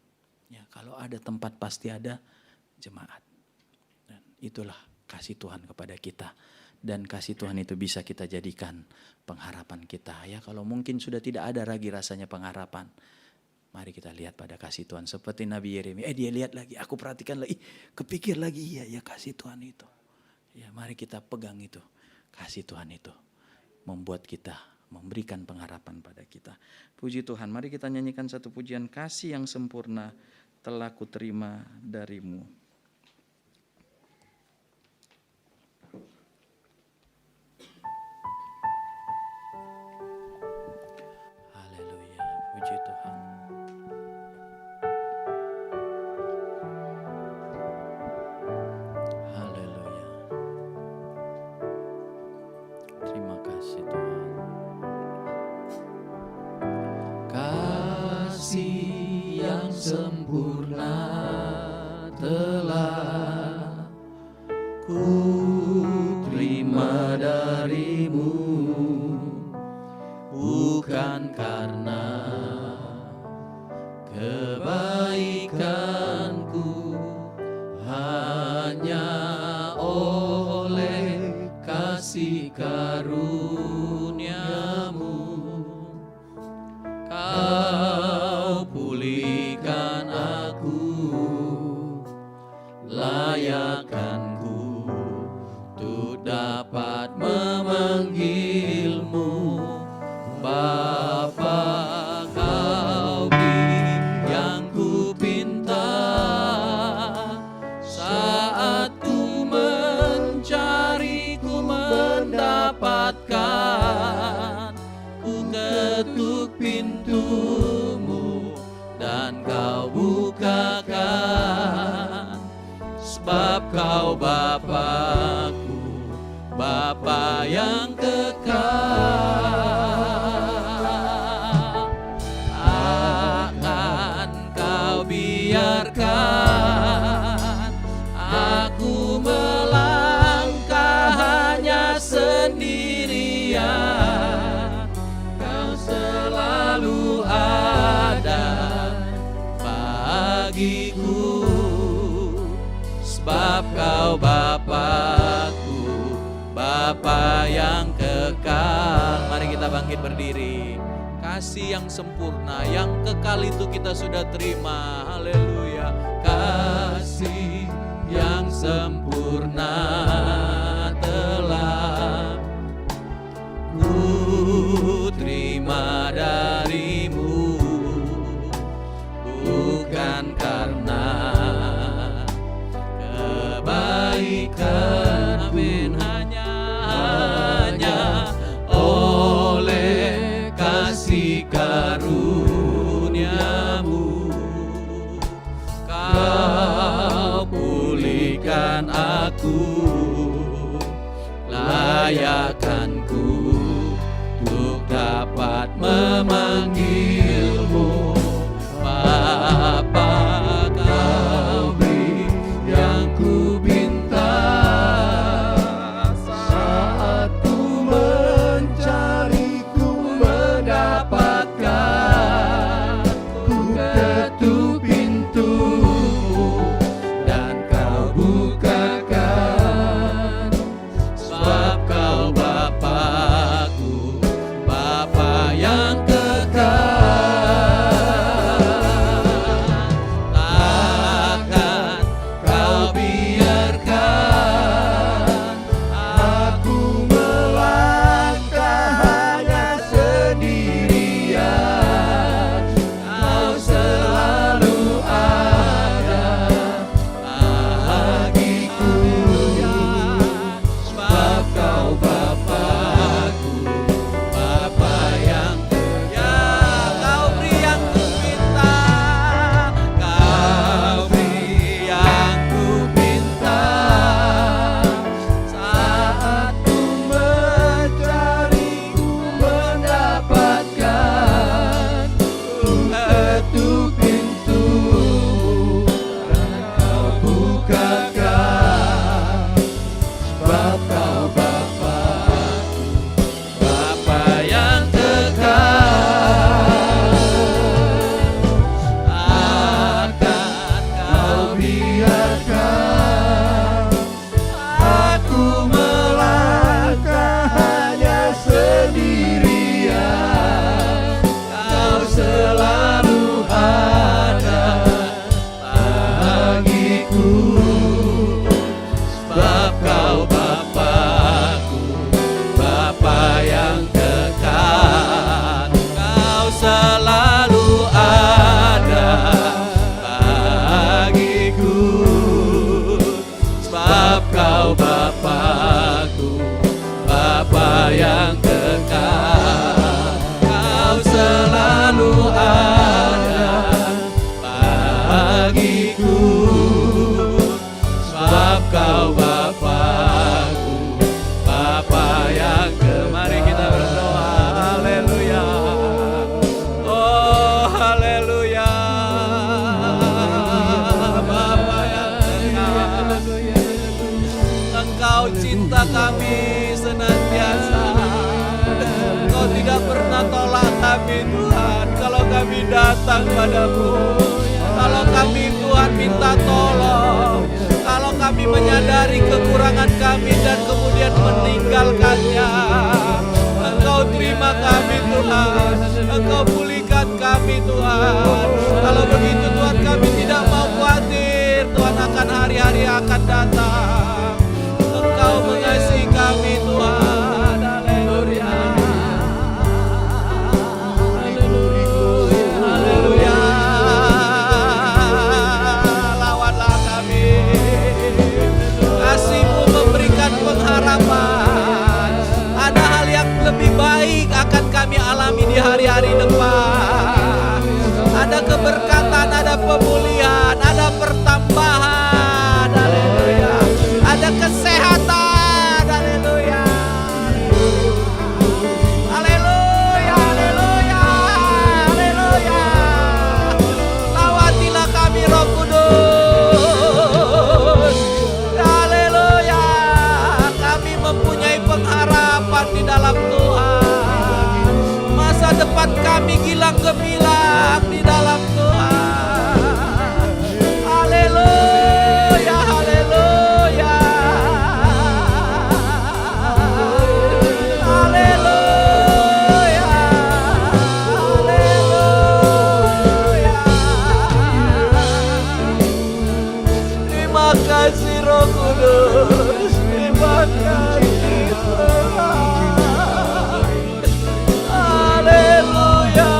Ya. Kalau ada tempat pasti ada jemaat. Dan itulah kasih Tuhan kepada kita. Dan kasih Tuhan itu bisa kita jadikan pengharapan kita ya. Kalau mungkin sudah tidak ada lagi rasanya pengharapan. Mari kita lihat pada kasih Tuhan. Seperti Nabi Yeremia. Dia lihat lagi. Aku perhatikan lagi. Kepikir lagi. Ya kasih Tuhan itu. Ya mari kita pegang itu. Kasih Tuhan itu. Membuat kita. Memberikan pengharapan pada kita. Puji Tuhan. Mari kita nyanyikan satu pujian. Kasih yang sempurna telah kuterima darimu. Haleluya. Puji Tuhan. Sempurna telah ku terima darimu, bukan karena kebaikanku, hanya oleh kasih karuniamu. Kau pulihkan aku, layakkanku untuk dapat memanggilmu Bapa. Kau beri yang ku pinta saat ku mencari, ku mendapatkan. Ku ketuk pintumu dan kau bukakan, sebab kau Bapakku, Bapa yang kekal. Akan kau biarkan aku melangkah hanya sendirian, kau selalu ada bagiku, sebab kau Bapakku, Bapa yang kekal. Mari kita bangkit berdiri. Kasih yang sempurna, yang kekal itu kita sudah terima. Haleluya. Kasih yang sempurna telah ku terima darimu, bukan karena kebaikanku, memanggilmu Bapa. Kau beri yang ku minta saat ku mencari, ku mendapatkan. Ku ketuk pintumu dan kau bukakan, sebab kau Bapakku, Bapa yang kekal. Takkan kau biarkan aku melangkah hanya sendirian. Kau selalu ada bagiku, sebab kau Bapakku, Bapa yang kau beri yang ku minta, kau beri yang ku minta saat ku mencari, ku mendapatkan. Ku ketuk pintumu dan kau bukakan, sebab kau Bapakku, Bapa yang kekal. Takkan kau biarkan aku melangkah hanya sendirian. Kau selalu ada bagiku, sebab kau Bapakku, Bapa yang kekal. Kau selalu ada bagiku, sebab kau Bapakku, Bapa yang kekal. Kau selalu ada bagiku, sebab kau Bapakku, Bapa yang kekal. Mari kita berdoa. Haleluya. Oh haleluya. Bapa yang kekal, Engkau cinta kami senantiasa. Engkau tidak pernah tolak kami Tuhan, kalau kami datang padamu. Kalau kami Tuhan minta tolong, kalau kami menyadari kekurangan kami dan kemudian meninggalkannya, Engkau terima kami Tuhan, Engkau pulihkan kami Tuhan. Kalau begitu Tuhan, kami tidak mau khawatir Tuhan akan hari-hari akan datang. Engkau mengasihi kami Tuhan. Haleluya. Haleluya. Lawanlah kami. Kasih-Mu memberikan pengharapan. Ada hal yang lebih baik akan kami alami di hari-hari depan. Ada keberkatan, ada pemulihan, ada pertambahan. Haleluya. Ada kesehatan. Haleluya. Haleluya. Haleluya. Haleluya. Lawatilah kami Roh Kudus. Haleluya. Kami mempunyai pengharapan di dalam Tuhan. Masa depan kami gilang gemilang di dalam Tuhan. Haleluya. Haleluya. Haleluya. Haleluya. Terima kasih Roh Kudus. Terima kasih Tuhan. Haleluya.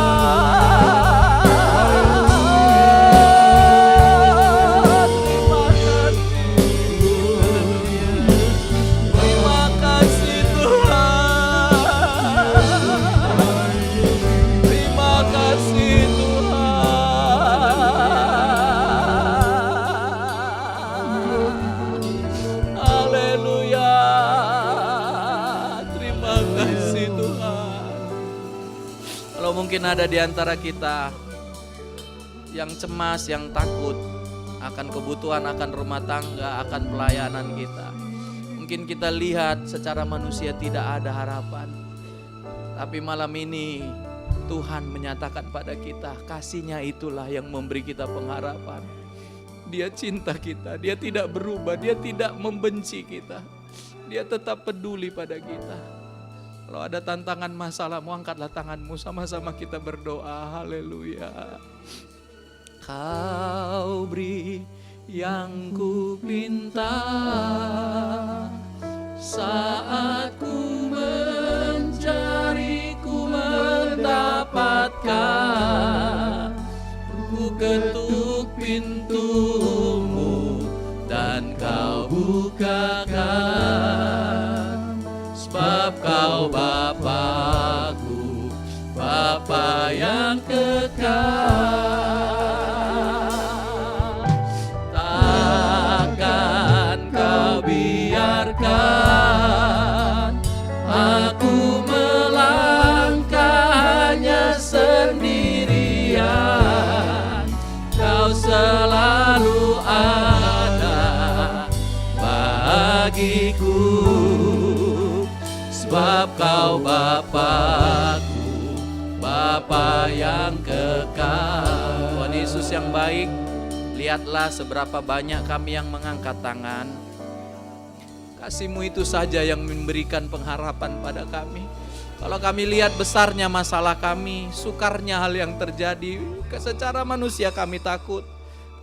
Kalau mungkin ada di antara kita yang cemas, yang takut akan kebutuhan, akan rumah tangga, akan pelayanan kita. Mungkin kita lihat secara manusia tidak ada harapan. Tapi malam ini Tuhan menyatakan pada kita, kasih-Nya itulah yang memberi kita pengharapan. Dia cinta kita, Dia tidak berubah, Dia tidak membenci kita. Dia tetap peduli pada kita. Kalau ada tantangan masalahmu, angkatlah tanganmu, sama-sama kita berdoa. Haleluya. Kau beri yang ku minta saat ku mencari, ku mendapatkan. Ku ketuk pintumu dan kau bukakan. Sebab kau Bapa-Ku, Bapa yang kekal. Takkan kau biarkan aku melangkahnya sendirian. Kau selalu ada bagiku. Sebab kau Bapa-Ku, Bapa yang kekal. Tuhan Yesus yang baik, lihatlah seberapa banyak kami yang mengangkat tangan. Kasih-Mu itu saja yang memberikan pengharapan pada kami. Kalau kami lihat besarnya masalah kami, sukarnya hal yang terjadi, secara manusia kami takut.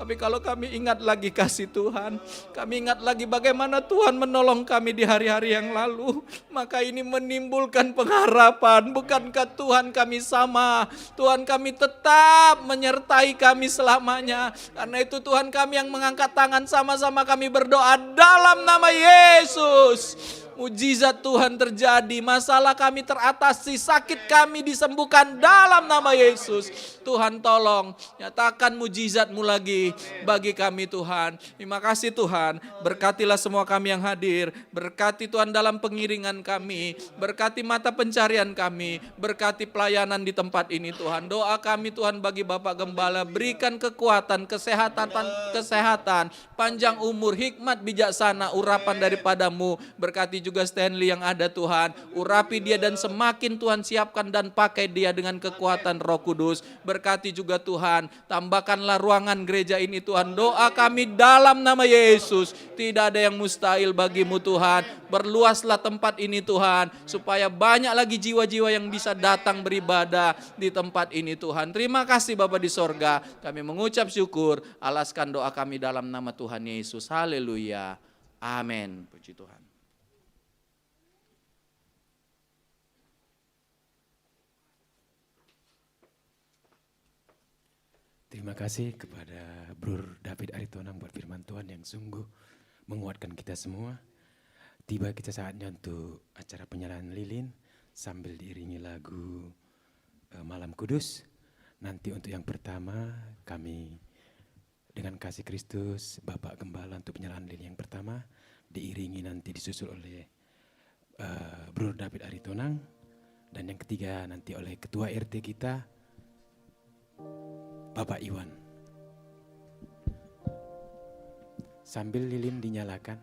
Tapi kalau kami ingat lagi kasih Tuhan, kami ingat lagi bagaimana Tuhan menolong kami di hari-hari yang lalu, maka ini menimbulkan pengharapan. Bukankah Tuhan kami sama? Tuhan kami tetap menyertai kami selamanya. Karena itu Tuhan kami yang mengangkat tangan, sama-sama kami berdoa dalam nama Yesus. Mujizat Tuhan terjadi, masalah kami teratasi, sakit kami disembuhkan dalam nama Yesus. Tuhan tolong, nyatakan mujizat-Mu lagi bagi kami Tuhan. Terima kasih Tuhan, berkatilah semua kami yang hadir. Berkati Tuhan dalam pengiringan kami, berkati mata pencarian kami, berkati pelayanan di tempat ini Tuhan. Doa kami Tuhan bagi Bapak Gembala, berikan kekuatan, kesehatan, panjang umur, hikmat, bijaksana, urapan daripada-Mu. Berkati juga Stanley yang ada Tuhan, urapi dia dan semakin Tuhan siapkan dan pakai dia dengan kekuatan Roh Kudus. Berkati juga Tuhan, tambahkanlah ruangan gereja ini Tuhan. Doa kami dalam nama Yesus, tidak ada yang mustahil bagi-Mu Tuhan. Berluaslah tempat ini Tuhan, supaya banyak lagi jiwa-jiwa yang bisa datang beribadah di tempat ini Tuhan. Terima kasih Bapa di sorga, kami mengucap syukur, alaskan doa kami dalam nama Tuhan Yesus. Haleluya, amin. Puji Tuhan. Terima kasih kepada Brur David Aritonang buat firman Tuhan yang sungguh menguatkan kita semua. Tiba kita saatnya untuk acara penyerahan lilin sambil diiringi lagu Malam Kudus. Nanti untuk yang pertama kami dengan kasih Kristus Bapak Gembala untuk penyerahan lilin yang pertama. Diiringi nanti disusul oleh Brur David Aritonang. Dan yang ketiga nanti oleh Ketua RT kita Bapak Iwan. Sambil lilin dinyalakan.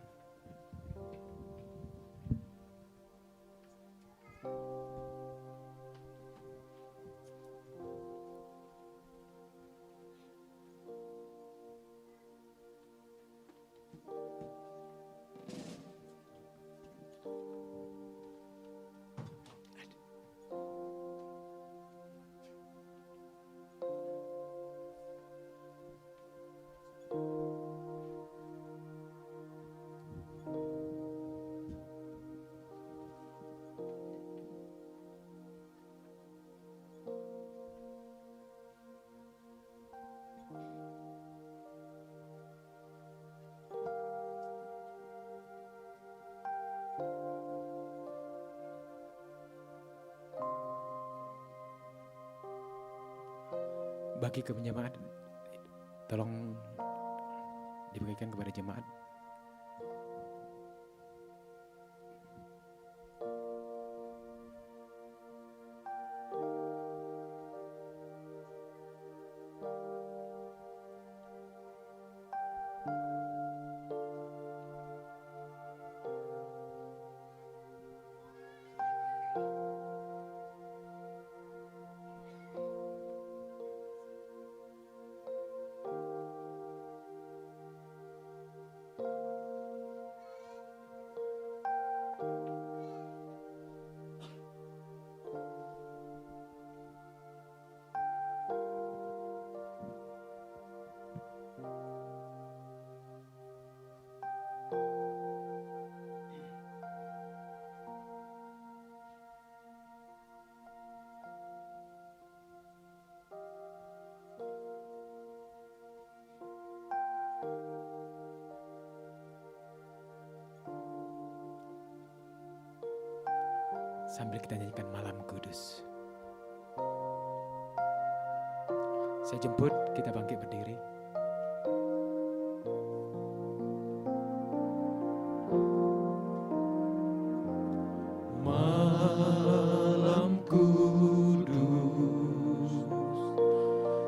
Bagi ke jemaat, tolong dibagikan kepada jemaat. sambil kita nyanyikan Malam Kudus. Saya jemput, kita bangkit berdiri. Malam kudus,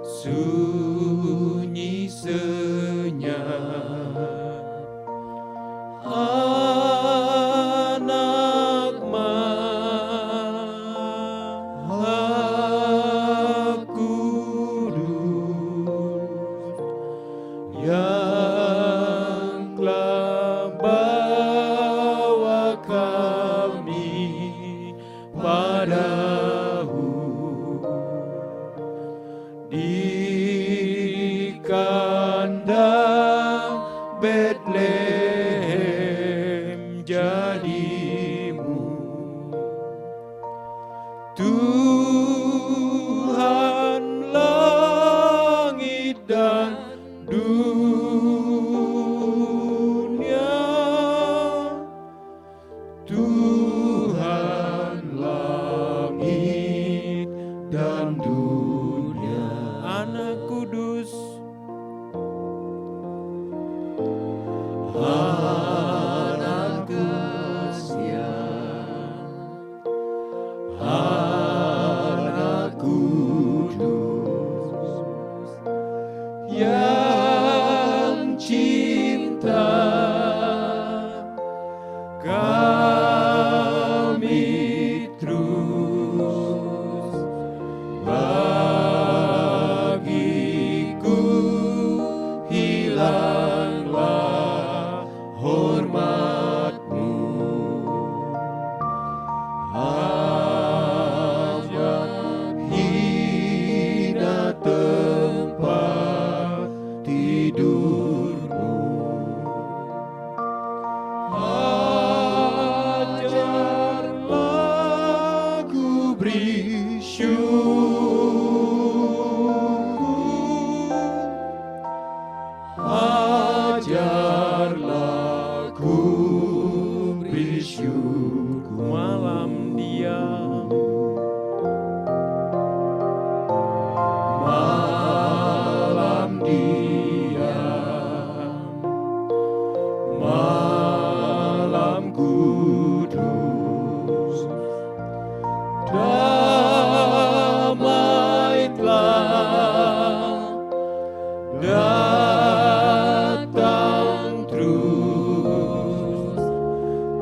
sunyi senyap, anak Maha Kudus yang telah bawa kami padamu di kandang Betlehem jadimu, Tuhan langit dan dunia, Tuhan langit dan dunia. Anak kudus, anak kasihan, anak kudus yang cinta, kami terus bagiku hilanglah hormatmu, hanya hina tempat tidurmu. Ajarlah ku beri syukur, ajarlah ku beri syukur. Malam diam, malam diam, malam kudus, damai telah datang terus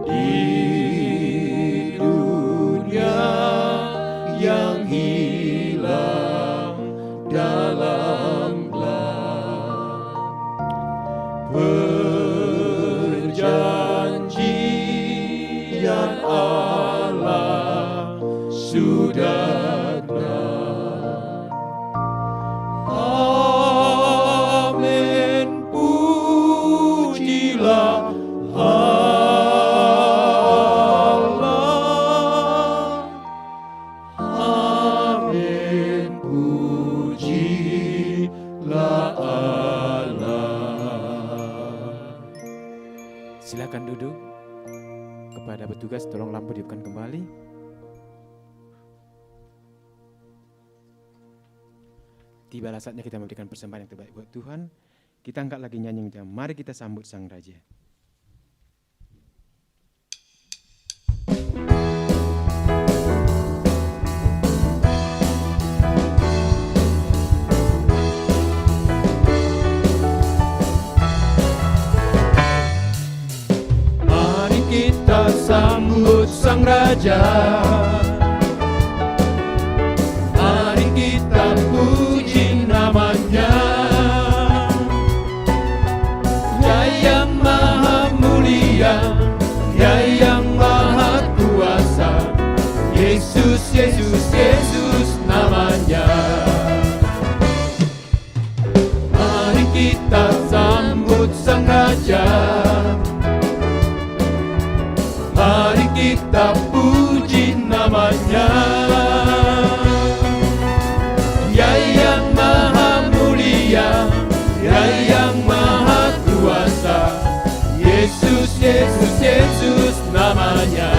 di dunia yang hilang dalam gelap. Perjanjian Allah sudah gelap. Amin, pujilah Allah. Amin, pujilah Allah. Silakan duduk. Kepada petugas tolong lampu dihidupkan kembali. Tibalah saatnya kita memberikan persembahan yang terbaik buat Tuhan. Kita angkat lagi nyanyi, mari kita sambut Sang Raja. Mari kita sambut Sang Raja, mari kita puji namanya. Dia yang maha mulia, Dia yang maha kuasa, Yesus, Yesus, Yesus namanya. Mari kita sambut Sang Raja, mari kita puji namanya. Dia yang maha mulia, Dia yang maha kuasa, Yesus, Yesus, Yesus namanya.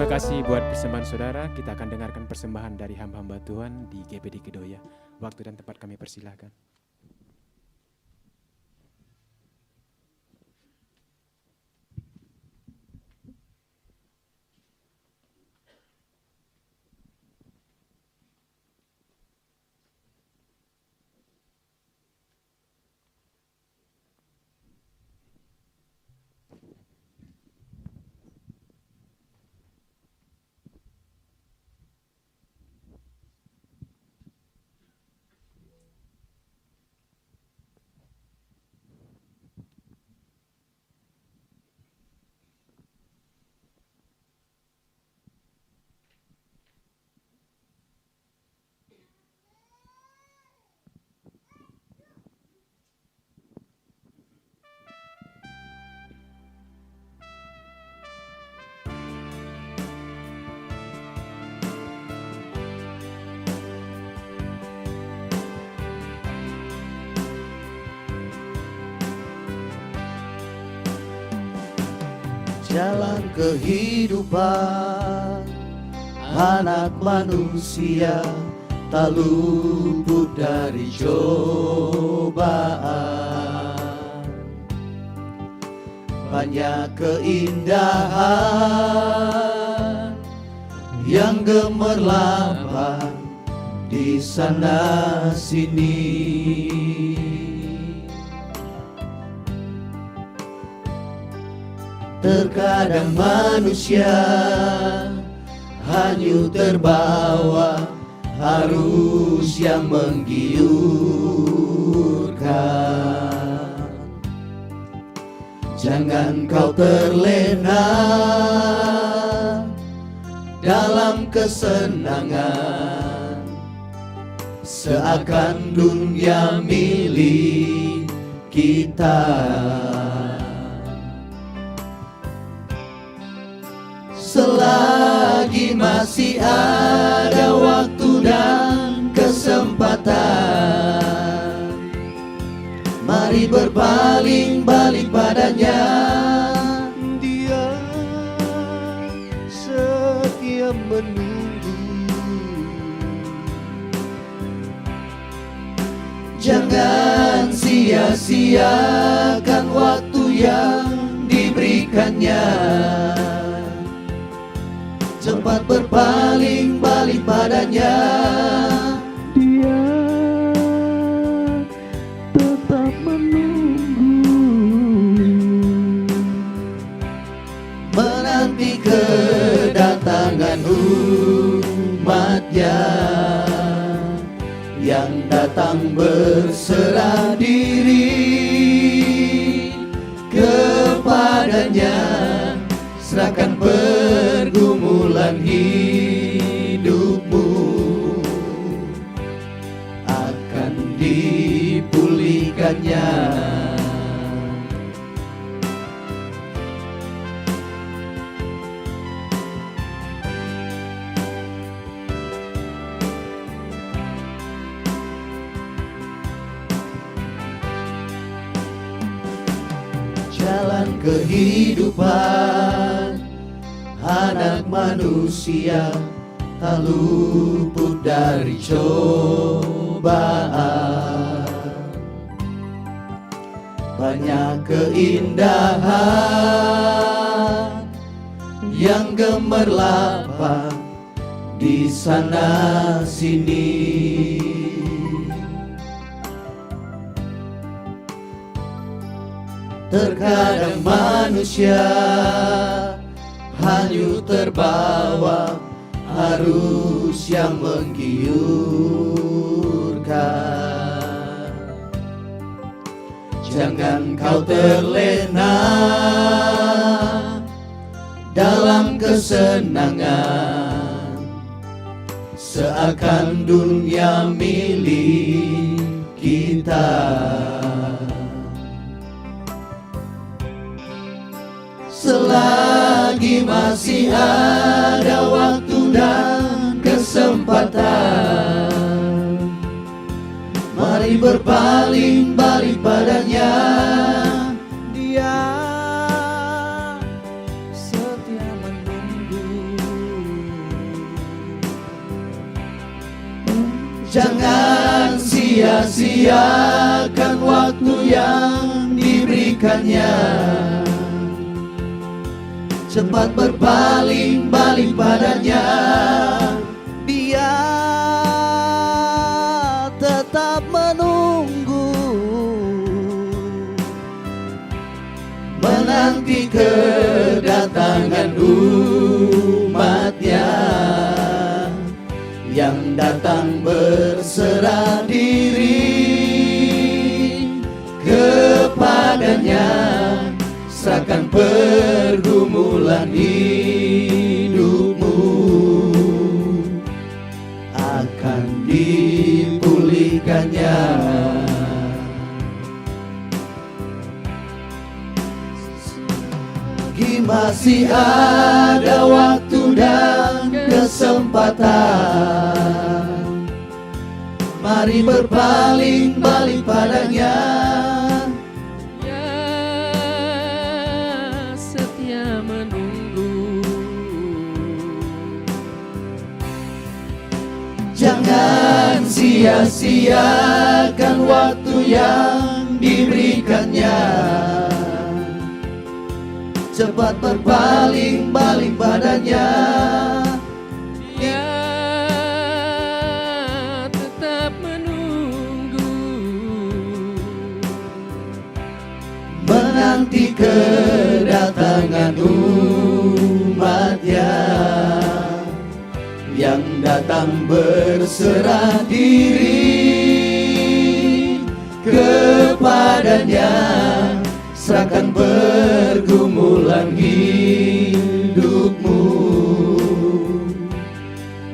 Terima kasih buat persembahan saudara. Kita akan dengarkan persembahan dari hamba-hamba Tuhan di GPD Kedoya. Waktu dan tempat kami persilahkan. Jalan kehidupan anak manusia tak luput dari cobaan. Banyak keindahan yang gemerlapan di sana sini. Terkadang manusia hanyut terbawa arus yang menggiurkan. Jangan kau terlena dalam kesenangan, seakan dunia milik kita. Selagi masih ada waktu dan kesempatan, mari berpaling balik padanya. Dia setia menunggu. Jangan sia-siakan waktu yang diberikannya. Cepat berpaling balik padanya. Dia tetap menunggu, menanti kedatangan umatnya yang datang berserah diri kepadanya. Serahkan pergumulan hidupmu, akan dipulihkannya. Jalan kehidupan anak manusia tak luput dari cobaan. Banyak keindahan yang gemerlapan di sana sini. Terkadang manusia hanyut terbawa arus yang menggiurkan. Jangan kau terlena dalam kesenangan, seakan dunia milik kita. Selagi masih ada waktu dan kesempatan, mari berpaling balik padanya. Dia setia menunggu. Jangan sia-siakan waktu yang diberikannya. Cepat berpaling balik padanya. Dia tetap menunggu, menanti kedatangan umatnya yang datang berserah diri kepadanya. Serahkan pergumulan hidupmu, akan dipulihkannya. Masih ada waktu dan kesempatan. Mari berpaling balik padanya. Ya setia menunggu. Jangan sia-siakan waktu yang diberikannya. Cepat berpaling balik padanya. Dia tetap menunggu, menanti kedatangan umatnya yang datang berserah diri kepadanya. Serahkan pergumulan hidupmu,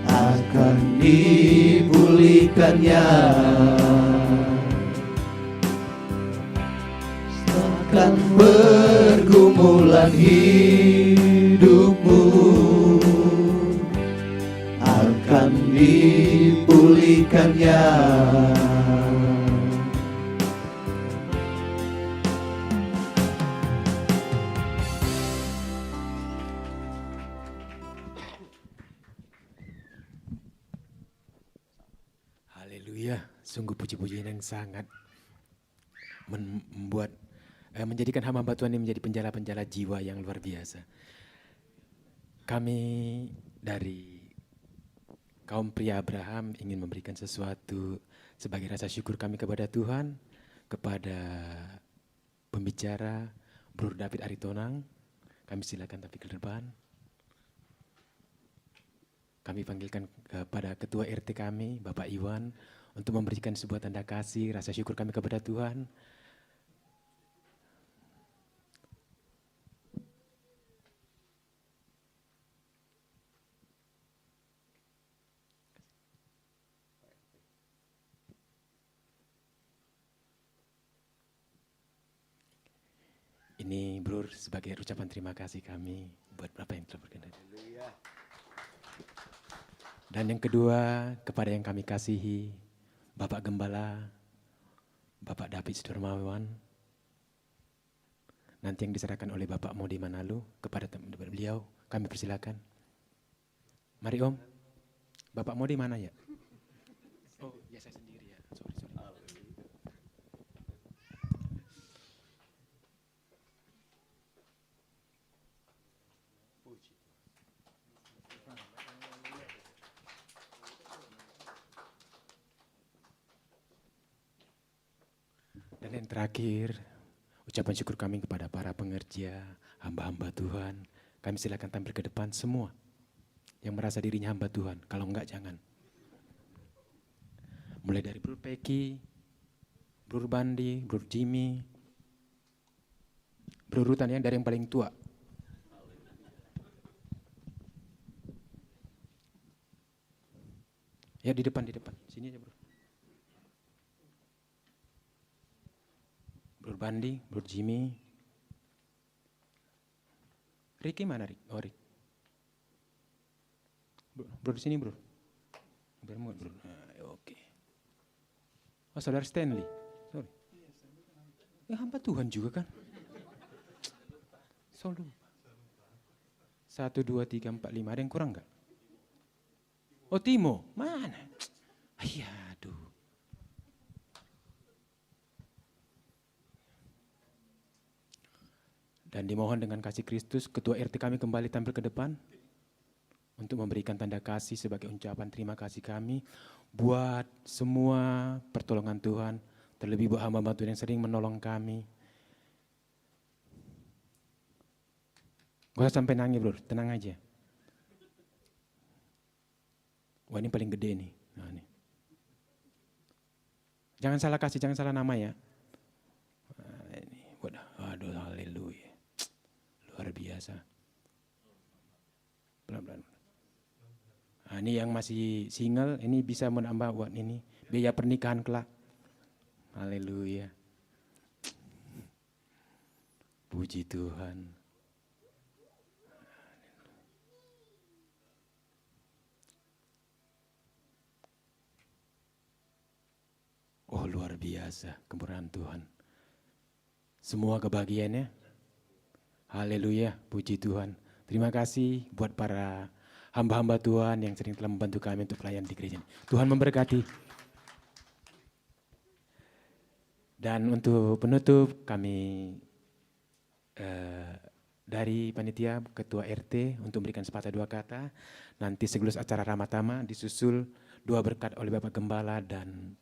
akan dipulihkannya. Serahkan pergumulan hidupmu, akan dipulihkannya. Sungguh puji-pujian yang sangat membuat menjadikan hamba Tuhan ini menjadi penjala-penjala jiwa yang luar biasa. Kami dari kaum pria Abraham ingin memberikan sesuatu sebagai rasa syukur kami kepada Tuhan, kepada pembicara Bro David Aritonang. Kami silakan tapi ke depan. Kami panggilkan kepada Ketua RT kami, Bapak Iwan, untuk memberikan sebuah tanda kasih, rasa syukur kami kepada Tuhan. Ini Bro sebagai ucapan terima kasih kami buat Bapak yang telah berkenan. Dan yang kedua, kepada yang kami kasihi, Bapak Gembala, Bapak David Sidarmawan, nanti yang diserahkan oleh Bapak Modi Manalu kepada beliau, kami persilakan. Mari Om, Bapak Modi mana ya? Oh, ya saya sendiri ya, sorry. Dan yang terakhir, ucapan syukur kami kepada para pengerja, hamba-hamba Tuhan. Kami silakan tampil ke depan semua yang merasa dirinya hamba Tuhan. Kalau enggak, jangan. Mulai dari Bro Peki, Bro Bandi, Bro Jimmy, Bro Rutan ya, dari yang paling tua. Ya di depan. Sini aja Bro. Bro Bandi, Bro Jimmy. Ricky mana Rick? Oh Rick. Bro di sini Bro. Biar muat Bro. Oke. Oh Saudara Stanley. Sorry. Ya hamba Tuhan juga kan. So lupa. 1, 2, 3, 4, 5. Ada yang kurang enggak? Oh Timo. Mana? Iya Dan dimohon dengan kasih Kristus, Ketua RT kami kembali tampil ke depan untuk memberikan tanda kasih sebagai ucapan terima kasih kami buat semua pertolongan Tuhan, terlebih buat hamba-hamba Tuhan yang sering menolong kami. Gak usah sampai nangis bro, tenang aja. Wah ini paling gede nih. Nah, nih. Jangan salah kasih, jangan salah nama ya. Nah, ini, waduh, haleluya. Luar biasa. Pelan-pelan. Nah, ini yang masih single, ini bisa menambah buat ini. Biaya pernikahan kelak. Haleluya. Puji Tuhan. Oh luar biasa kemurahan Tuhan. Semua kebahagiaannya. Haleluya, puji Tuhan. Terima kasih buat para hamba-hamba Tuhan yang sering telah membantu kami untuk pelayan di gereja. Tuhan memberkati. Dan untuk penutup kami dari panitia Ketua RT untuk memberikan sepatah dua kata. Nanti sebelum acara Ramatama disusul doa berkat oleh Bapak Gembala dan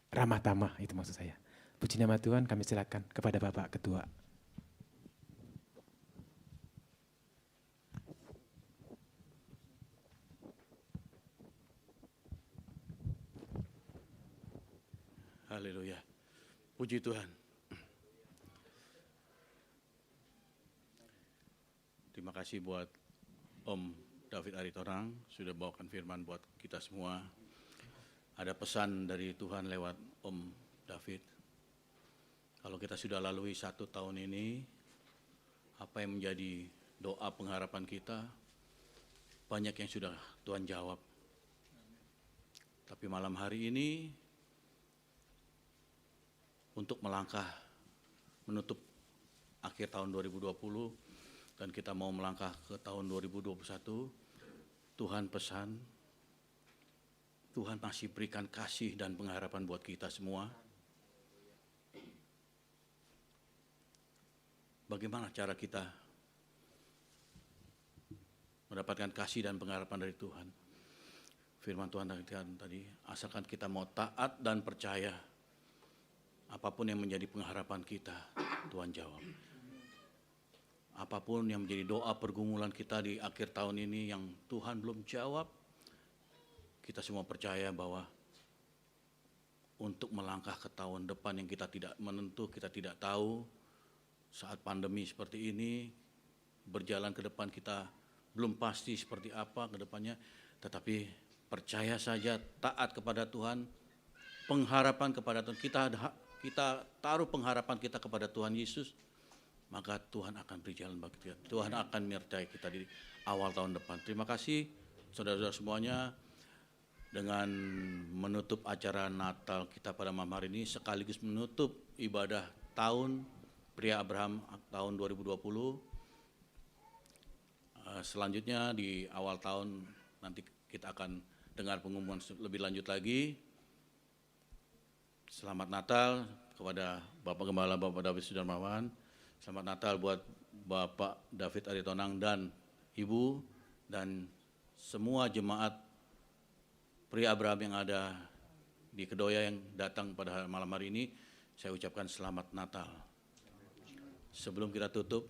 Ramatama, itu maksud saya. Puji nama Tuhan, kami silakan kepada Bapak Ketua. Haleluya. Puji Tuhan. Terima kasih buat Om David Aritonang sudah bawakan firman buat kita semua. Ada pesan dari Tuhan lewat Om David. Kalau kita sudah lalui 1 tahun ini, apa yang menjadi doa pengharapan kita, banyak yang sudah Tuhan jawab. Tapi malam hari ini, untuk melangkah menutup akhir tahun 2020, dan kita mau melangkah ke tahun 2021, Tuhan pesan, Tuhan masih berikan kasih dan pengharapan buat kita semua. Bagaimana cara kita mendapatkan kasih dan pengharapan dari Tuhan? Firman Tuhan tadi, asalkan kita mau taat dan percaya, apapun yang menjadi pengharapan kita, Tuhan jawab. Apapun yang menjadi doa pergumulan kita di akhir tahun ini yang Tuhan belum jawab, kita semua percaya bahwa untuk melangkah ke tahun depan yang kita tidak menentu, kita tidak tahu, saat pandemi seperti ini, berjalan ke depan kita belum pasti seperti apa ke depannya, tetapi percaya saja, taat kepada Tuhan, pengharapan kepada Tuhan, kita taruh pengharapan kita kepada Tuhan Yesus, maka Tuhan akan berjalan bagi kita. Tuhan akan menyertai kita di awal tahun depan. Terima kasih saudara-saudara semuanya. Dengan menutup acara Natal kita pada malam hari ini, sekaligus menutup ibadah tahun Pria Abraham tahun 2020. Selanjutnya di awal tahun nanti kita akan dengar pengumuman lebih lanjut lagi. Selamat Natal kepada Bapak Gembala, Bapak David Sudarmawan. Selamat Natal buat Bapak David Aritonang dan Ibu dan semua jemaat Pria Abraham yang ada di Kedoya yang datang pada malam hari ini. Saya ucapkan selamat Natal. Sebelum kita tutup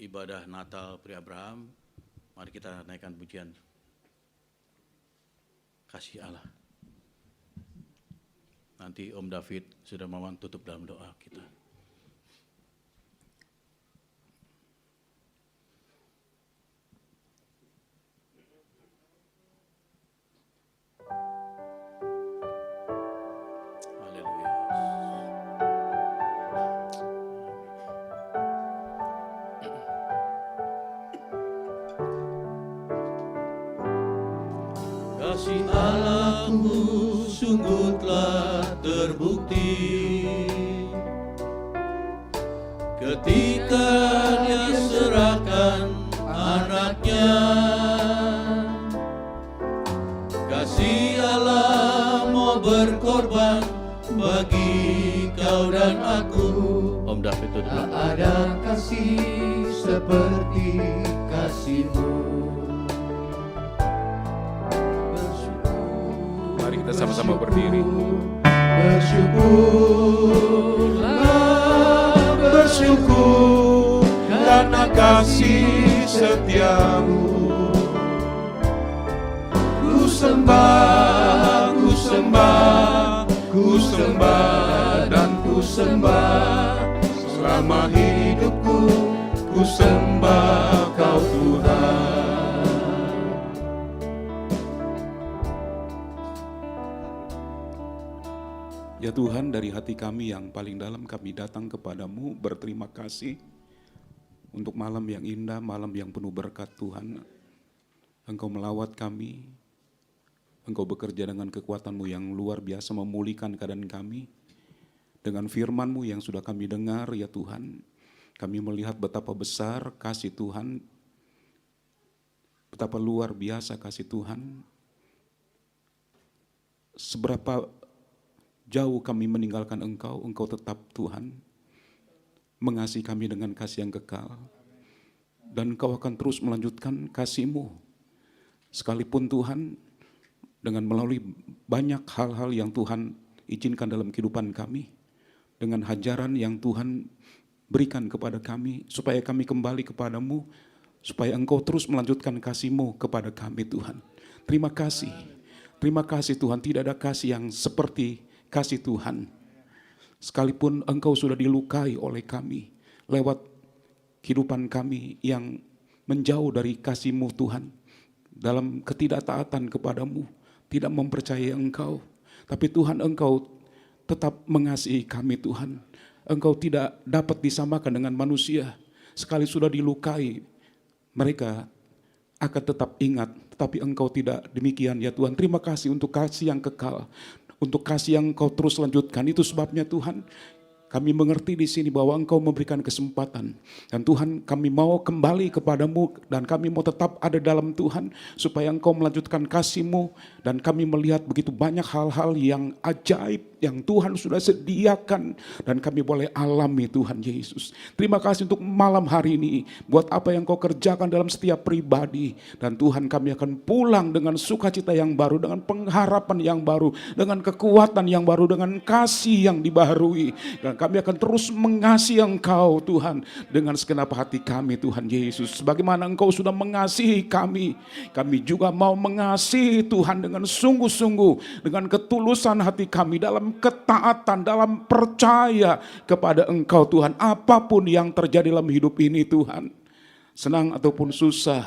ibadah Natal Pria Abraham, mari kita naikkan pujian Kasih Allah. Nanti Om David sudah mau tutup dalam doa kita. Kasih Allahku sungguh telah terbukti ketika Dia serahkan anaknya. Kasih Allah mau berkorban bagi Engkau dan aku. Om David itu Tak ada kasih seperti kasih-Mu. Mari kita sama-sama berdiri. Bersyukurlah, bersyukur karena kasih setiamu. Ku sembah, ku sembah, ku sembah dan ku sembah. Selama hidupku ku sembah Kau Tuhan. Ya Tuhan, dari hati kami yang paling dalam kami datang kepadamu berterima kasih untuk malam yang indah, malam yang penuh berkat Tuhan. Engkau melawat kami, Engkau bekerja dengan kekuatan-Mu yang luar biasa memulihkan keadaan kami. Dengan firman-Mu yang sudah kami dengar ya Tuhan, kami melihat betapa besar kasih Tuhan, betapa luar biasa kasih Tuhan. Seberapa jauh kami meninggalkan Engkau, Engkau tetap Tuhan mengasihi kami dengan kasih yang kekal. Dan Engkau akan terus melanjutkan kasih-Mu. Sekalipun Tuhan, dengan melalui banyak hal-hal yang Tuhan izinkan dalam kehidupan kami, dengan hajaran yang Tuhan berikan kepada kami, supaya kami kembali kepadamu, supaya Engkau terus melanjutkan kasih-Mu kepada kami Tuhan. Terima kasih Tuhan, tidak ada kasih yang seperti kasih Tuhan. Sekalipun Engkau sudah dilukai oleh kami, lewat kehidupan kami yang menjauh dari kasih-Mu Tuhan, dalam ketidaktaatan kepadamu, tidak mempercayai Engkau, tapi Tuhan Engkau tetap mengasihi kami Tuhan. Engkau tidak dapat disamakan dengan manusia. Sekali sudah dilukai, mereka akan tetap ingat, tetapi Engkau tidak demikian ya Tuhan. Terima kasih untuk kasih yang kekal, untuk kasih yang Engkau terus lanjutkan. Itu sebabnya Tuhan, kami mengerti di sini bahwa Engkau memberikan kesempatan. Dan Tuhan, kami mau kembali kepadamu dan kami mau tetap ada dalam Tuhan supaya Engkau melanjutkan kasih-Mu. Dan kami melihat begitu banyak hal-hal yang ajaib yang Tuhan sudah sediakan dan kami boleh alami Tuhan Yesus. Terima kasih untuk malam hari ini, buat apa yang Kau kerjakan dalam setiap pribadi. Dan Tuhan, kami akan pulang dengan sukacita yang baru, dengan pengharapan yang baru, dengan kekuatan yang baru, dengan kasih yang dibaharui. Dan kami akan terus mengasihi Engkau Tuhan dengan segenap hati kami Tuhan Yesus. Sebagaimana Engkau sudah mengasihi kami, kami juga mau mengasihi Tuhan dengan sungguh-sungguh, dengan ketulusan hati kami, dalam ketaatan, dalam percaya kepada Engkau Tuhan. Apapun yang terjadi dalam hidup ini Tuhan, senang ataupun susah,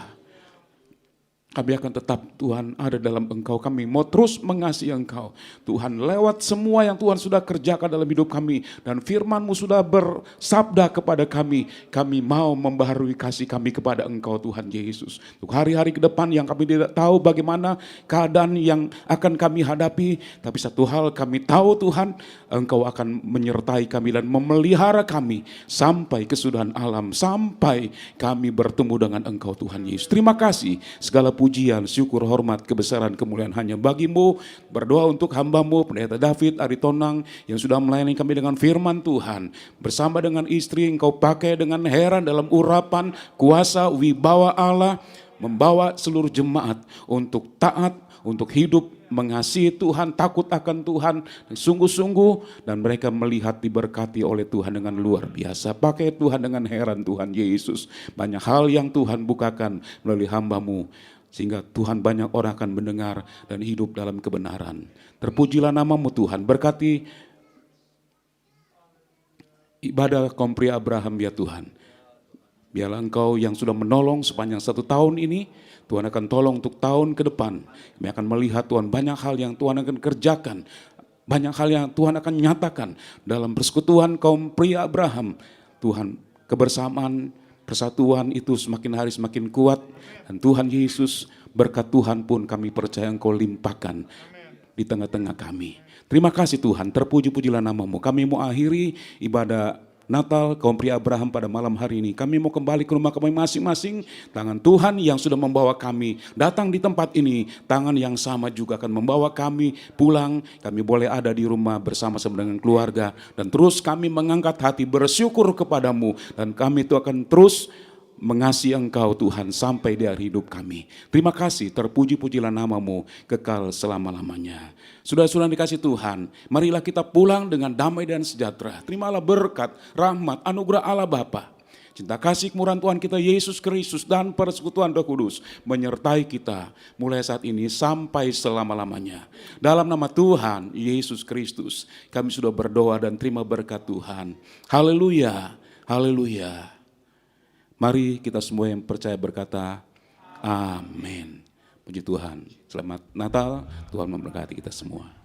kami akan tetap Tuhan ada dalam Engkau. Kami mau terus mengasihi Engkau Tuhan lewat semua yang Tuhan sudah kerjakan dalam hidup kami. Dan firman-Mu sudah bersabda kepada kami. Kami mau membaharui kasih kami kepada Engkau Tuhan Yesus. Untuk hari-hari ke depan yang kami tidak tahu bagaimana keadaan yang akan kami hadapi. Tapi satu hal kami tahu Tuhan, Engkau akan menyertai kami dan memelihara kami sampai kesudahan alam. Sampai kami bertemu dengan Engkau Tuhan Yesus. Terima kasih, segala pujian, syukur, hormat, kebesaran, kemuliaan hanya bagi-Mu. Berdoa untuk hamba-Mu, Pendeta David Aritonang, yang sudah melayani kami dengan firman Tuhan. Bersama dengan istri, Engkau pakai dengan heran dalam urapan, kuasa, wibawa Allah, membawa seluruh jemaat untuk taat, untuk hidup mengasihi Tuhan, takut akan Tuhan, sungguh-sungguh, dan mereka melihat diberkati oleh Tuhan dengan luar biasa. Pakai Tuhan dengan heran Tuhan Yesus. Banyak hal yang Tuhan bukakan melalui hamba-Mu, sehingga Tuhan banyak orang akan mendengar dan hidup dalam kebenaran. Terpujilah nama-Mu Tuhan, berkati ibadah Kompri Abraham ya Tuhan. Biarlah Engkau yang sudah menolong sepanjang 1 tahun ini, Tuhan akan tolong untuk tahun ke depan. Kami akan melihat Tuhan banyak hal yang Tuhan akan kerjakan, banyak hal yang Tuhan akan nyatakan dalam persekutuan kaum pria Abraham. Tuhan, kebersamaan, persatuan itu semakin hari semakin kuat. Dan Tuhan Yesus, berkat Tuhan pun kami percaya Engkau limpahkan di tengah-tengah kami. Terima kasih Tuhan, terpuji-pujilah nama-Mu. Kami mau akhiri ibadah Natal kaum pria Abraham pada malam hari ini. Kami mau kembali ke rumah kami masing-masing. Tangan Tuhan yang sudah membawa kami datang di tempat ini, tangan yang sama juga akan membawa kami pulang. Kami boleh ada di rumah bersama-sama dengan keluarga. Dan terus kami mengangkat hati bersyukur kepadamu. Dan kami itu akan terus mengasihi Engkau Tuhan sampai di akhir hidup kami. Terima kasih, terpuji-pujilah namamu kekal selama-lamanya. Saudara-saudara dikasih Tuhan, marilah kita pulang dengan damai dan sejahtera. Terimalah berkat, rahmat, anugerah Allah Bapa, cinta kasih kemurahan Tuhan kita Yesus Kristus dan persekutuan Roh Kudus menyertai kita mulai saat ini sampai selama-lamanya. Dalam nama Tuhan Yesus Kristus kami sudah berdoa dan terima berkat Tuhan. Haleluya, haleluya. Mari kita semua yang percaya berkata, amin. Puji Tuhan. Selamat Natal, Tuhan memberkati kita semua.